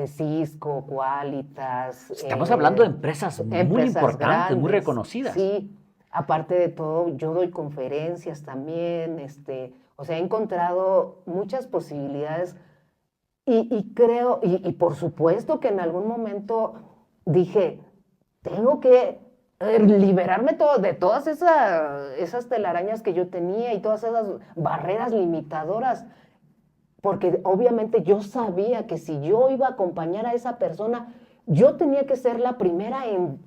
Cisco, Qualitas. Estamos hablando de empresas muy importantes, grandes, muy reconocidas. Sí, aparte de todo, yo doy conferencias también, o sea, he encontrado muchas posibilidades y creo, y por supuesto que en algún momento dije, tengo que liberarme de todas esas telarañas que yo tenía y todas esas barreras limitadoras, porque obviamente yo sabía que si yo iba a acompañar a esa persona, yo tenía que ser la primera en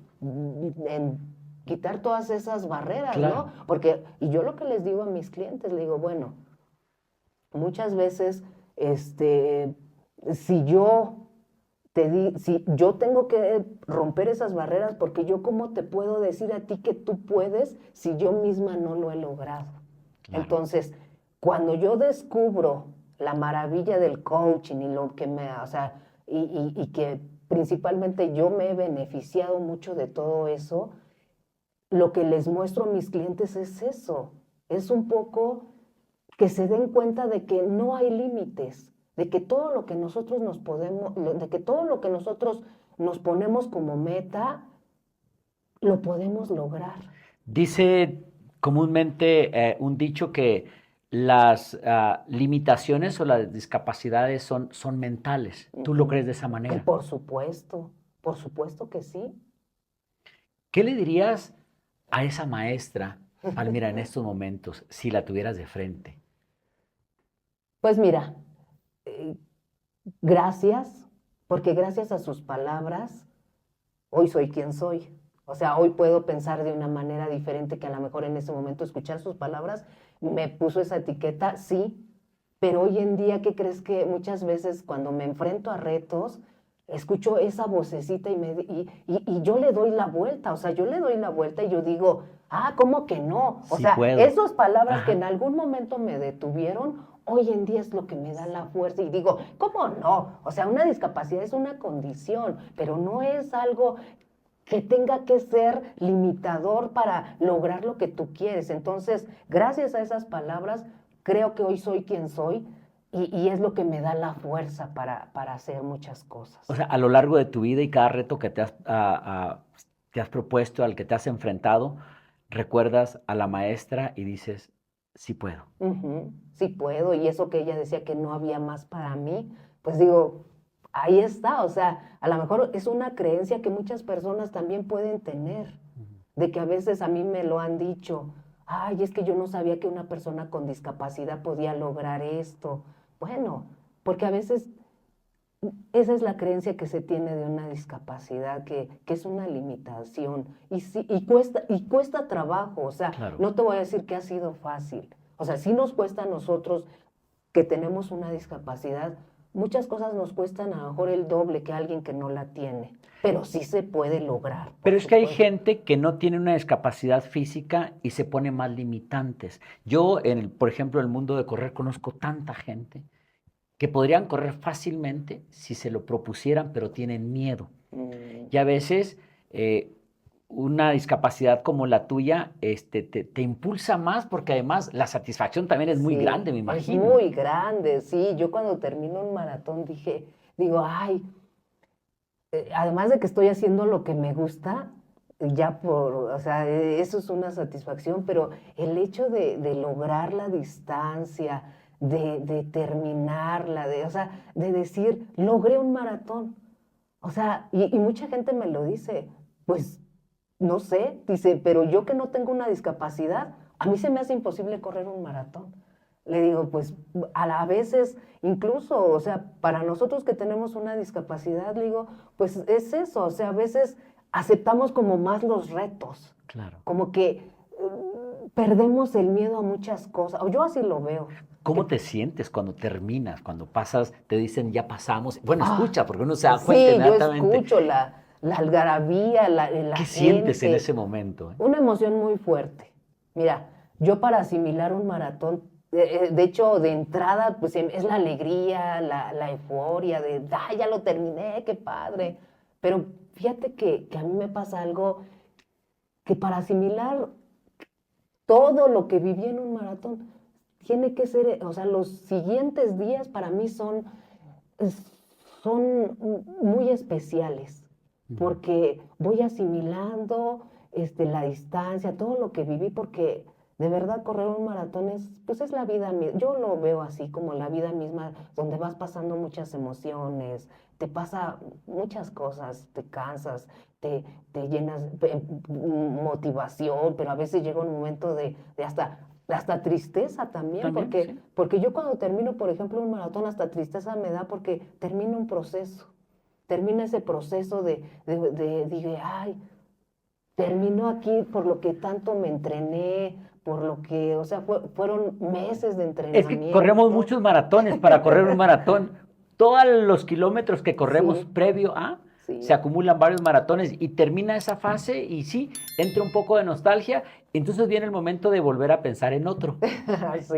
quitar todas esas barreras, Claro. ¿no? Porque, y yo lo que les digo a mis clientes, le digo, bueno, muchas veces, si yo si yo tengo que romper esas barreras, porque yo cómo te puedo decir a ti que tú puedes si yo misma no lo he logrado. Claro. Entonces, cuando yo descubro la maravilla del coaching y lo que o sea, y que principalmente yo me he beneficiado mucho de todo eso, lo que les muestro a mis clientes es eso, es un poco que se den cuenta de que no hay límites, de que todo lo que nosotros de que todo lo que nosotros nos ponemos como meta, lo podemos lograr. Dice comúnmente un dicho que las limitaciones o las discapacidades son mentales. ¿Tú lo crees de esa manera? Por supuesto que sí. ¿Qué le dirías a esa maestra, Palmira, en estos momentos, si la tuvieras de frente? Pues mira, gracias, porque gracias a sus palabras, hoy soy quien soy. O sea, hoy puedo pensar de una manera diferente que a lo mejor en ese momento escuchar sus palabras me puso esa etiqueta, sí, pero hoy en día, ¿qué crees que muchas veces cuando me enfrento a retos, escucho esa vocecita y yo le doy la vuelta? O sea, yo le doy la vuelta y yo digo, ¿cómo que no? O Sí sea, puedo. esas palabras que Ajá. en algún momento me detuvieron, hoy en día es lo que me da la fuerza y digo, ¿cómo no? O sea, una discapacidad es una condición, pero no es algo que tenga que ser limitador para lograr lo que tú quieres. Entonces, gracias a esas palabras, creo que hoy soy quien soy y es lo que me da la fuerza para hacer muchas cosas. O sea, a lo largo de tu vida y cada reto que te has propuesto, al que te has enfrentado, recuerdas a la maestra y dices, sí puedo. Sí puedo, y eso que ella decía que no había más para mí, pues digo, ahí está, o sea, a lo mejor es una creencia que muchas personas también pueden tener, de que a veces a mí me lo han dicho, ay, es que yo no sabía que una persona con discapacidad podía lograr esto. Bueno, porque a veces esa es la creencia que se tiene de una discapacidad, que es una limitación y cuesta trabajo, o sea, Claro. no te voy a decir que ha sido fácil, o sea, sí nos cuesta a nosotros que tenemos una discapacidad, muchas cosas nos cuestan a lo mejor el doble que alguien que no la tiene, pero sí se puede lograr. Pero es que hay gente que no tiene una discapacidad física y se pone más limitantes. Yo, por ejemplo, en el mundo de correr conozco tanta gente que podrían correr fácilmente si se lo propusieran, pero tienen miedo. Y a veces una discapacidad como la tuya te impulsa más porque además la satisfacción también es muy Sí, grande, me imagino. es muy grande, sí. Yo cuando termino un maratón digo, ay, además de que estoy haciendo lo que me gusta, o sea, eso es una satisfacción, pero el hecho de lograr la distancia, de terminarla, o sea, de decir, logré un maratón. O sea, y mucha gente me lo dice, pues, no sé, dice, pero yo que no tengo una discapacidad, a mí se me hace imposible correr un maratón. Le digo, pues a veces, incluso, o sea, para nosotros que tenemos una discapacidad, le digo, pues es eso, o sea, a veces aceptamos como más los retos, Claro. como que perdemos el miedo a muchas cosas, o yo así lo veo. ¿Cómo te sientes cuando terminas, cuando pasas, te dicen ya pasamos? Bueno, escucha, porque uno se da cuenta Sí, yo inmediatamente. escucho la algarabía, la ¿Qué gente. sientes en ese momento? Una emoción muy fuerte. Mira, yo para asimilar un maratón, de hecho, de entrada, pues es la alegría, la euforia de, ya lo terminé, qué padre. Pero fíjate que a mí me pasa algo que para asimilar todo lo que viví en un maratón, tiene que ser, o sea, los siguientes días para mí son muy especiales, porque voy asimilando la distancia, todo lo que viví, porque de verdad correr un maratón pues es la vida misma. Yo lo veo así como la vida misma, donde vas pasando muchas emociones, te pasa muchas cosas, te cansas, te llenas de motivación, pero a veces llega un momento de hasta tristeza también, Sí. porque yo cuando termino, por ejemplo, un maratón, hasta tristeza me da porque termino un proceso, termina ese proceso digo, ay, terminó aquí por lo que tanto me entrené, por lo que, o sea, fueron meses de Es que corremos entrenamiento. muchos maratones para correr un maratón. Todos los kilómetros que corremos Sí, previo a, se sí, acumulan varios maratones y termina esa fase y sí, entra un poco de nostalgia. Entonces viene el momento de volver a pensar en otro.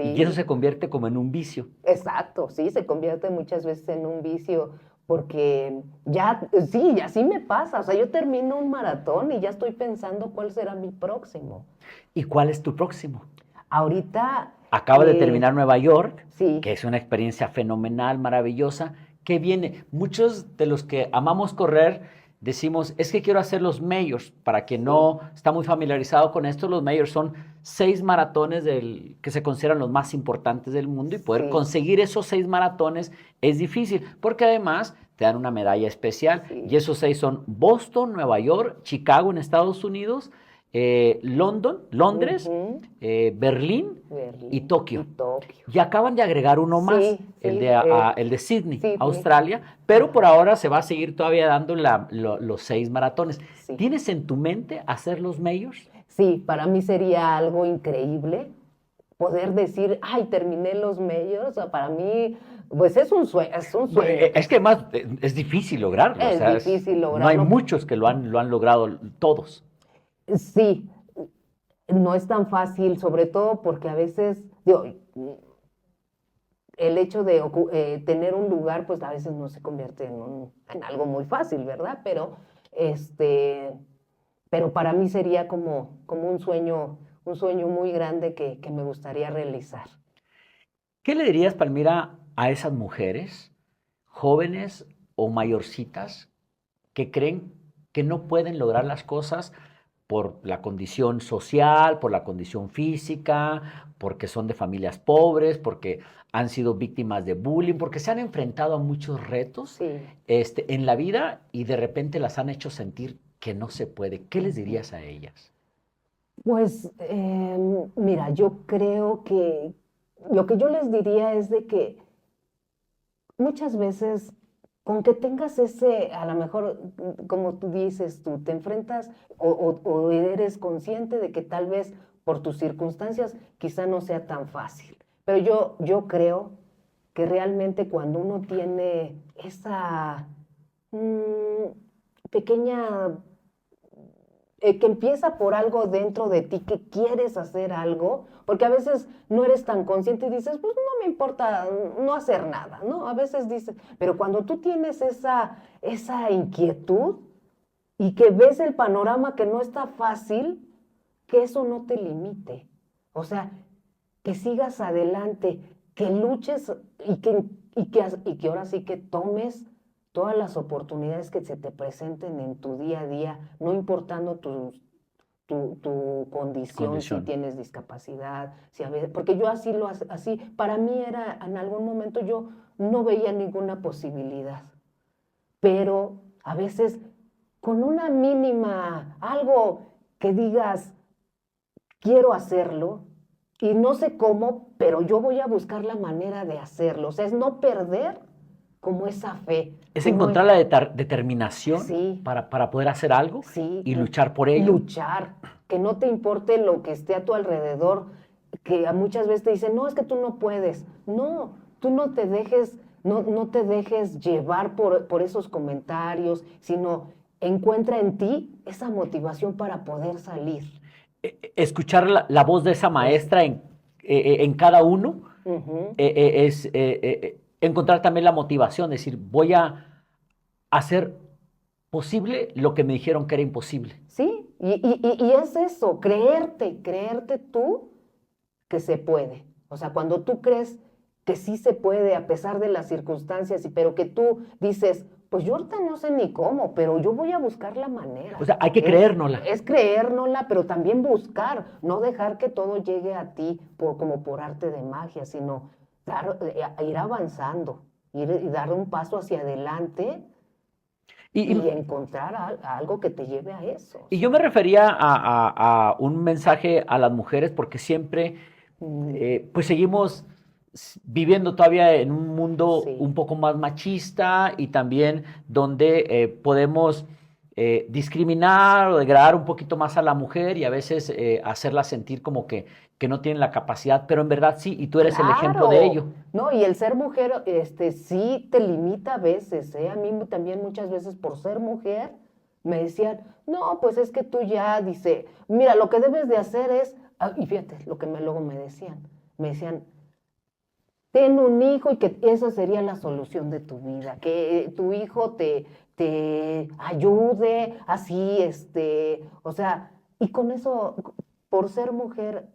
Y eso sí. se convierte como en un vicio. Exacto, sí, se convierte muchas veces en un vicio porque ya, sí, y así me pasa, o sea, yo termino un maratón y ya estoy pensando cuál será mi próximo. ¿Y cuál es tu próximo? Ahorita, Acaba de terminar Nueva York, sí, que es una experiencia fenomenal, maravillosa. ¿Qué viene? Muchos de los que amamos correr decimos, es que quiero hacer los majors. Para quien sí, no está muy familiarizado con esto, los majors son 6 maratones que se consideran los más importantes del mundo y poder sí, conseguir esos 6 maratones es difícil porque además te dan una medalla especial y sí, esos 6 son Boston, Nueva York, Chicago en Estados Unidos, Londres, ujú, Berlín y Berlín y Tokio. Tokio. Y acaban de agregar uno más, Sí, sí, el de Sydney, Sydney, Australia, pero por ajá, ahora se va a seguir todavía dando los 6 maratones. sí. ¿Tienes en tu mente hacer los majors? Sí, para mí sería algo increíble poder decir, ay, terminé los majors, o sea, para mí, pues es un sueño que Es que además es difícil lograrlo, o es sea, difícil no hay lograrlo. muchos que lo han logrado todos. Sí, no es tan fácil, sobre todo porque a veces, digo, el hecho de tener un lugar, pues a veces no se convierte en algo muy fácil, ¿verdad? Este, pero para mí sería como un sueño muy grande que me gustaría realizar. ¿Qué le dirías, Palmira, a esas mujeres, jóvenes o mayorcitas, que creen que no pueden lograr las cosas por la condición social, por la condición física, porque son de familias pobres, porque han sido víctimas de bullying, porque se han enfrentado a muchos retos Sí. en la vida y de repente las han hecho sentir que no se puede? ¿Qué les Ujú. dirías a ellas? Pues mira, yo creo que lo que yo les diría es de que muchas veces con que tengas ese, a lo mejor, como tú dices, tú te enfrentas o eres consciente de que tal vez por tus circunstancias quizá no sea tan fácil. Pero yo creo que realmente cuando uno tiene esa pequeña que empieza por algo dentro de ti, que quieres hacer algo, porque a veces no eres tan consciente y dices, pues no me importa no hacer nada, ¿no? A veces dices, pero cuando tú tienes esa inquietud y que ves el panorama que no está fácil, que eso no te limite. O sea, que sigas adelante, que luches y que ahora sí que tomes todas las oportunidades que se te presenten en tu día a día, no importando tu condición, si Condición. tienes discapacidad, si a veces, porque yo así, para mí era, en algún momento yo no veía ninguna posibilidad, pero a veces con una mínima, algo que digas, quiero hacerlo y no sé cómo, pero yo voy a buscar la manera de hacerlo. O sea, es no perder como esa fe, Es sino encontrar la determinación sí, para poder hacer algo sí, y luchar por ello. luchar, que no te importe lo que esté a tu alrededor, que a muchas veces te dicen, no, es que tú no puedes. No, tú no te dejes, no te dejes llevar por esos comentarios, sino encuentra en ti esa motivación para poder salir. Escuchar la voz de esa Es, maestra en cada uno ujú. es encontrar también la motivación, decir, voy a hacer posible lo que me dijeron que era imposible. Sí, y es eso, creerte tú que se puede. O sea, cuando tú crees que sí se puede a pesar de las circunstancias, pero que tú dices, pues yo ahorita no sé ni cómo, pero yo voy a buscar la O manera. sea, hay que Es, creérnosla. es creérnosla, pero también buscar, no dejar que todo llegue a ti como por arte de magia, sino ir avanzando, y dar un paso hacia adelante Y, y y, encontrar algo que te lleve a eso. O y yo sea, me refería a un mensaje a las mujeres porque siempre, mm, pues seguimos viviendo todavía en un mundo sí, un poco más machista y también donde podemos discriminar o degradar un poquito más a la mujer y a veces hacerla sentir como que no tiene la capacidad, pero en verdad sí, y tú eres el ejemplo de ello. Claro, no, y el ser mujer, sí te limita a veces, ¿eh? A mí también muchas veces por ser mujer me decían, no, pues es que tú ya, dice, mira, lo que debes de hacer es, y fíjate, lo que luego me decían, ten un hijo y que esa sería la solución de tu vida, que tu hijo te ayude, así, o sea, y con eso, por ser mujer,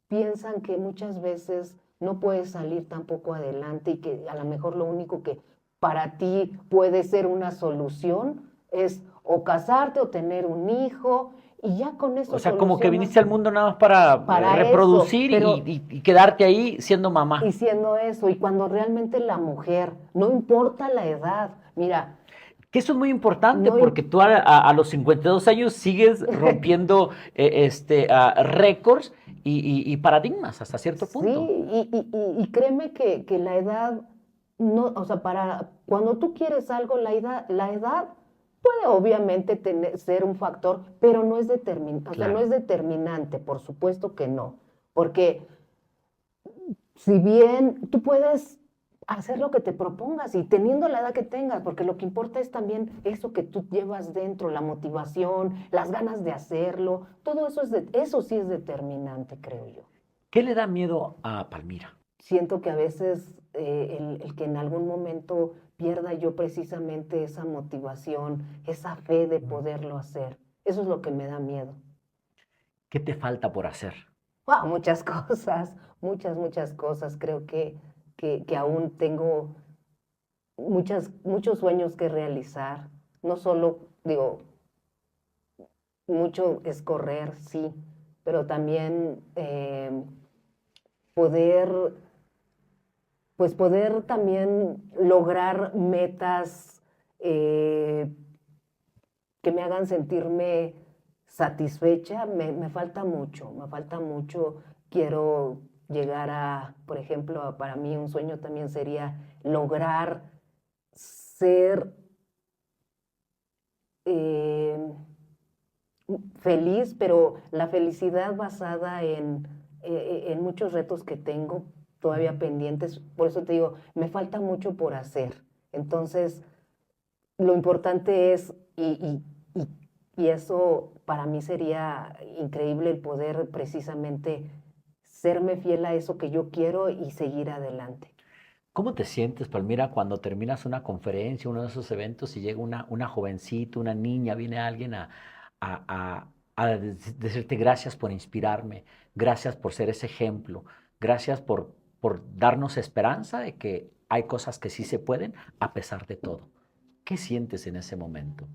piensan que muchas veces no puedes salir tampoco adelante y que a lo mejor lo único que para ti puede ser una solución es o casarte o tener un hijo y ya con O eso sea, como que solucionas viniste al mundo nada más para para eso, reproducir pero y quedarte ahí siendo mamá. diciendo eso y cuando realmente la mujer, no importa la edad, mira, Que eso es muy importante no, porque tú a los 52 años sigues rompiendo récords y paradigmas hasta cierto sí, punto. y créeme que la edad, no, o sea, cuando tú quieres algo, la edad puede obviamente ser un factor, pero no es o sea, no Claro. es determinante, por supuesto que no, porque si bien tú puedes hacer lo que te propongas y teniendo la edad que tengas, porque lo que importa es también eso que tú llevas dentro, la motivación, las ganas de hacerlo, todo eso eso sí es determinante, creo yo. ¿Qué le da miedo a Palmira? Siento que a veces el que en algún momento pierda yo precisamente esa motivación, esa fe de poderlo hacer. Eso es lo que me da miedo. ¿Qué te falta por hacer? Wow, muchas cosas, muchas cosas. Creo que aún tengo muchos sueños que realizar. No solo, digo, mucho es correr, sí, pero también poder pues poder también lograr metas eh, que me hagan sentirme satisfecha, me me falta mucho. Quiero llegar por ejemplo, para mí un sueño también sería lograr ser eh, feliz, pero la felicidad basada en muchos retos que tengo todavía pendientes. Por eso te digo, me falta mucho por hacer. Entonces, lo importante es, y eso para mí sería increíble el poder precisamente serme fiel a eso que yo quiero y seguir adelante. ¿Cómo te sientes, Palmira, cuando terminas una conferencia, uno de esos eventos y llega una jovencita, una niña, viene alguien a decirte gracias por inspirarme, gracias por ser ese ejemplo, gracias por darnos esperanza de que hay cosas que sí se pueden a pesar de todo? ¿Qué sientes en ese momento?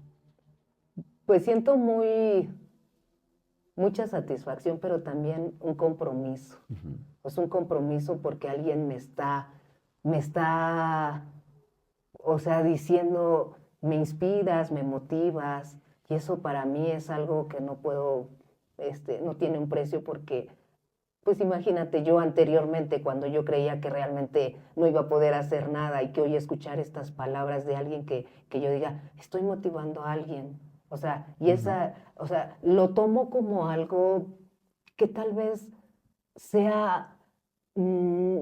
Pues siento mucha satisfacción, pero también un compromiso. Ujú. Es un compromiso porque alguien me está, o sea, diciendo, me inspiras, me motivas, y eso para mí es algo que no puedo, no tiene un precio porque, pues imagínate yo anteriormente cuando yo creía que realmente no iba a poder hacer nada y que hoy escuchar estas palabras de alguien que yo diga, estoy motivando a alguien, o sea, Ujú. o sea, lo tomo como algo que tal vez sea mm,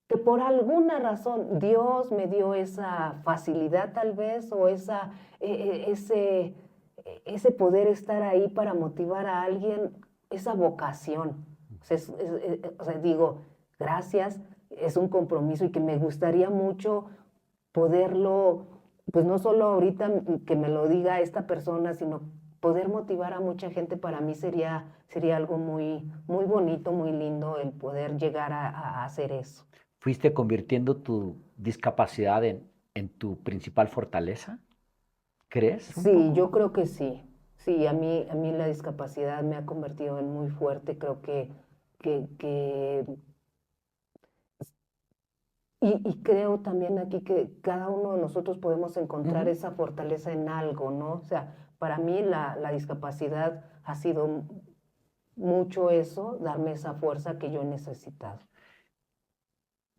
que por alguna razón Dios me dio esa facilidad tal vez o ese poder estar ahí para motivar a alguien, esa vocación. O sea, o sea, digo, gracias, es un compromiso y que me gustaría mucho poderlo, pues no solo ahorita que me lo diga esta persona, sino poder motivar a mucha gente para mí sería algo muy bonito, muy lindo el poder llegar a hacer eso. ¿Fuiste convirtiendo tu discapacidad en tu principal fortaleza? ¿Crees un Sí, poco? yo creo que sí. Sí, a mí la discapacidad me ha convertido en muy fuerte. Creo que y creo también aquí que cada uno de nosotros podemos encontrar Ujú. esa fortaleza en algo, ¿no? O sea, para mí la discapacidad ha sido mucho eso, darme esa fuerza que yo he necesitado.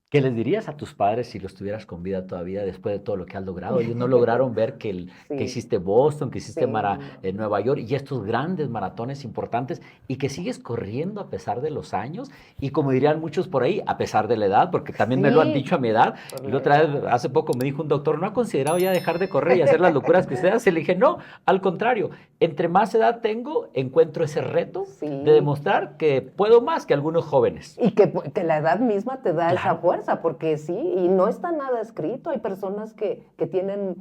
¿Qué les dirías a tus padres si los tuvieras con vida todavía después de todo lo que has logrado? Ellos no lograron ver que Sí, hiciste Boston, que hiciste sí, no. Nueva York y estos grandes maratones importantes y que sigues corriendo a pesar de los años y como dirían muchos por ahí, a pesar de la edad, porque también me lo han Sí, dicho a mi edad. por Y la la otra edad. vez, hace poco me dijo un doctor, ¿no ha considerado ya dejar de correr y hacer las locuras que usted hace? Le dije, no, al contrario, entre más edad tengo, encuentro ese reto de Sí, demostrar que puedo más que algunos jóvenes. y que la edad misma te da esa Claro, fuerza, porque sí, y no está nada escrito. Hay personas que tienen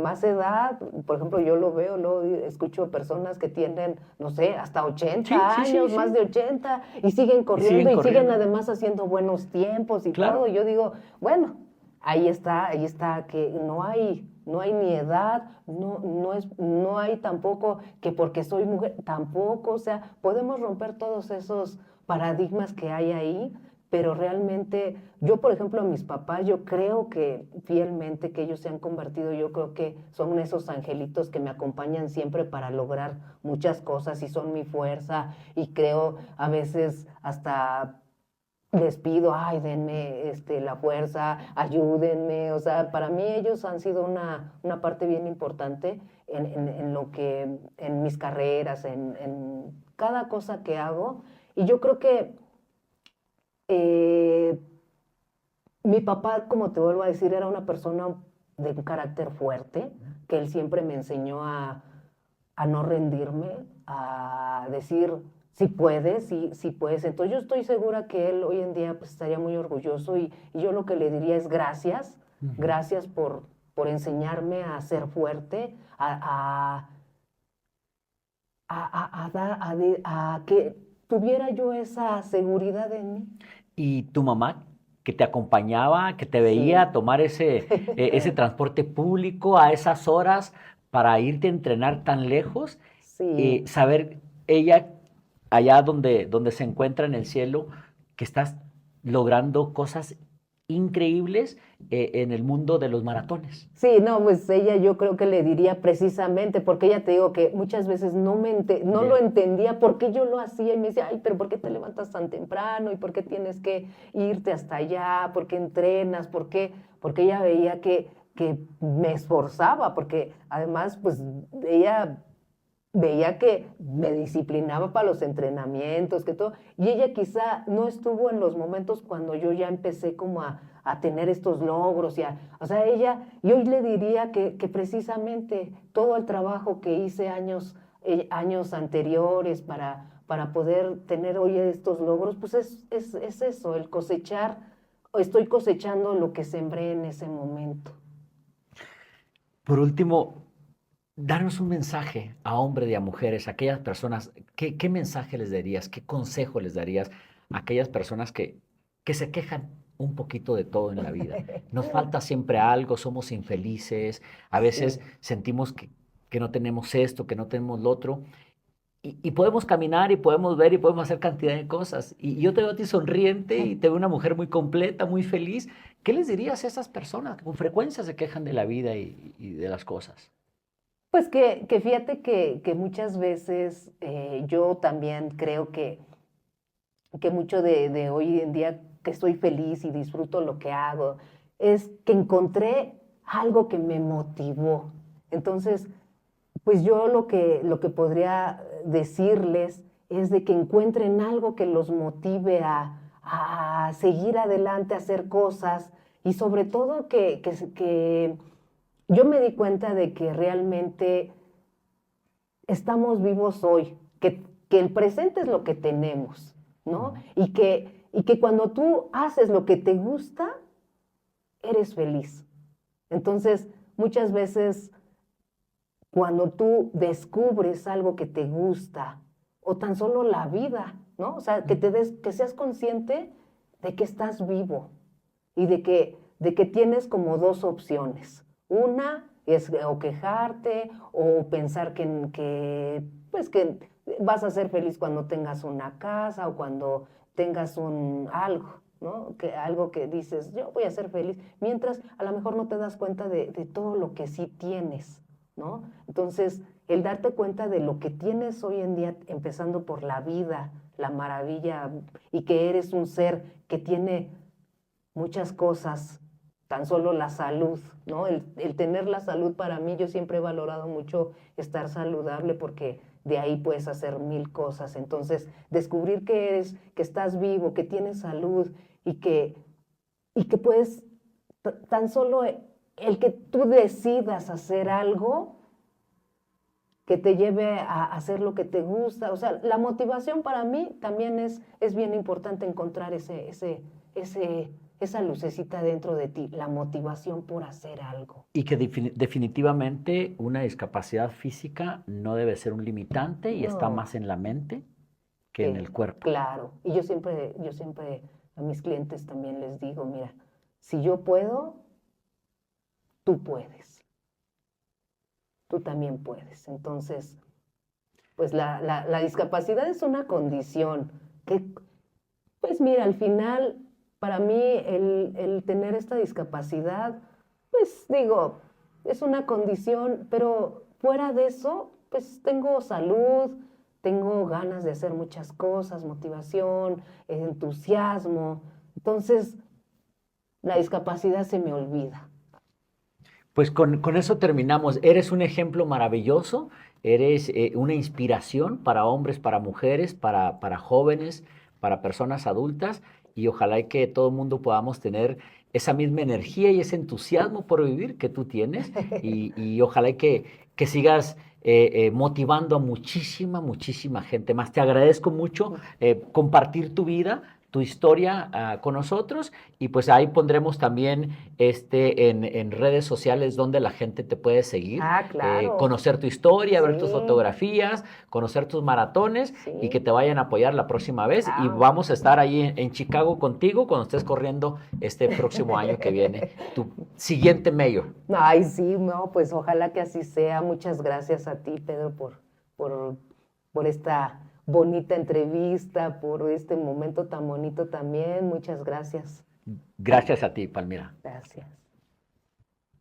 más edad. Por ejemplo, yo lo veo, lo escucho personas que tienen, no sé, hasta sí, 80 sí, sí, años, más sí. de 80 y siguen Y corriendo siguen y siguen corriendo. además haciendo buenos tiempos y todo. Claro. Y yo digo, bueno, ahí está, que no hay ni edad, no hay tampoco que porque soy mujer, tampoco, o sea, podemos romper todos esos paradigmas que hay ahí, pero realmente, yo por ejemplo, a mis papás, yo creo que fielmente que ellos se han convertido, yo creo que son esos angelitos que me acompañan siempre para lograr muchas cosas y son mi fuerza y creo a veces hasta les pido, ay, denme la fuerza, ayúdenme. O sea, para mí ellos han sido una parte bien importante en lo que, en mis carreras, en cada cosa que hago. Y yo creo que eh, mi papá, como te vuelvo a decir, era una persona de un carácter fuerte, que él siempre me enseñó a no rendirme, a decir si puedes, si puedes. Entonces yo estoy segura que él hoy en día pues, estaría muy orgulloso y yo lo que le diría es gracias, Ujú. gracias por enseñarme a ser fuerte, a que tuviera yo esa seguridad en mí. Y tu mamá, que te acompañaba, que te veía Sí, a tomar ese transporte público a esas horas para irte a entrenar tan lejos, sí. saber ella allá donde se encuentra en el cielo, que estás logrando cosas increíbles en el mundo de los maratones. Sí, no, pues ella yo creo que le diría precisamente, porque ella te digo que muchas veces no lo Yeah. entendía por qué yo lo hacía y me decía, ay, pero ¿por qué te levantas tan temprano? ¿Y por qué tienes que irte hasta allá? ¿Por qué entrenas? ¿Por qué? Porque ella veía que me esforzaba, porque además, pues ella veía que me disciplinaba para los entrenamientos, que todo, y ella quizá no estuvo en los momentos cuando yo ya empecé como a tener estos logros, o sea, yo le diría que precisamente todo el trabajo que hice años anteriores para poder tener hoy estos logros, pues es eso, el cosechar, estoy cosechando lo que sembré en ese momento. Por último, darnos un mensaje a hombres y a mujeres, a aquellas personas, ¿qué mensaje les darías? ¿Qué consejo les darías a aquellas personas que se quejan un poquito de todo en la vida? Nos falta siempre algo, somos infelices, a veces Sí. sentimos que no tenemos esto, que no tenemos lo otro, y podemos caminar y podemos ver y podemos hacer cantidad de cosas. Y yo te veo a ti sonriente y te veo una mujer muy completa, muy feliz. ¿Qué les dirías a esas personas que con frecuencia se quejan de la vida y de las cosas? Pues que fíjate que muchas veces yo también creo que mucho de hoy en día que estoy feliz y disfruto lo que hago, es que encontré algo que me motivó. Entonces, pues yo lo que podría decirles es de que encuentren algo que los motive a seguir adelante, a hacer cosas y sobre todo que yo me di cuenta de que realmente estamos vivos hoy, que el presente es lo que tenemos, ¿no? Ujú. Y que cuando tú haces lo que te gusta, eres feliz. Entonces, muchas veces cuando tú descubres algo que te gusta, o tan solo la vida, ¿no? O sea, que seas consciente de que estás vivo y de que tienes como dos opciones. Una es o quejarte o pensar pues que vas a ser feliz cuando tengas una casa o cuando tengas algo, ¿no? Algo que dices, yo voy a ser feliz, mientras a lo mejor no te das cuenta de todo lo que sí tienes, ¿no? Entonces, el darte cuenta de lo que tienes hoy en día, empezando por la vida, la maravilla, y que eres un ser que tiene muchas cosas, tan solo la salud, ¿no? El tener la salud para mí, yo siempre he valorado mucho estar saludable porque de ahí puedes hacer mil cosas. Entonces, descubrir que eres, que estás vivo, que tienes salud y que puedes, tan solo el que tú decidas hacer algo que te lleve a hacer lo que te gusta. O sea, la motivación para mí también es bien importante encontrar esa lucecita dentro de ti, la motivación por hacer algo. Y que definitivamente una discapacidad física no debe ser un limitante y está más en la mente que en el cuerpo. Claro, y yo siempre a mis clientes también les digo, mira, si yo puedo, tú puedes. Tú también puedes. Entonces, pues la discapacidad es una condición que, pues mira, al final, para mí el tener esta discapacidad, pues digo, es una condición, pero fuera de eso, pues tengo salud, tengo ganas de hacer muchas cosas, motivación, entusiasmo. Entonces, la discapacidad se me olvida. Pues con eso terminamos. Eres un ejemplo maravilloso, eres una inspiración para hombres, para mujeres, para jóvenes, para personas adultas, y ojalá que todo el mundo podamos tener esa misma energía y ese entusiasmo por vivir que tú tienes, y ojalá que sigas motivando a muchísima gente más. Te agradezco mucho compartir tu vida, tu historia con nosotros, y pues ahí pondremos también en redes sociales donde la gente te puede seguir, Claro. conocer tu historia, ver tus Sí. fotografías, conocer tus maratones, Sí. y que te vayan a apoyar la próxima vez. Y vamos a estar ahí en Chicago contigo cuando estés corriendo este próximo año que viene, tu siguiente mayor. Ay, sí, no, pues ojalá que así sea. Muchas gracias a ti, Pedro, por esta bonita entrevista, por este momento tan bonito también. Muchas gracias. Gracias a ti, Palmira. Gracias.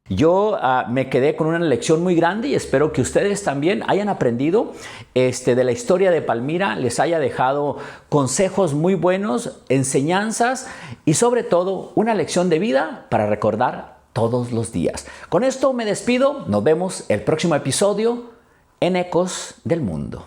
Yo me quedé con una lección muy grande y espero que ustedes también hayan aprendido de la historia de Palmira, les haya dejado consejos muy buenos, enseñanzas y sobre todo una lección de vida para recordar todos los días. Con esto me despido, nos vemos el próximo episodio en Ecos del Mundo.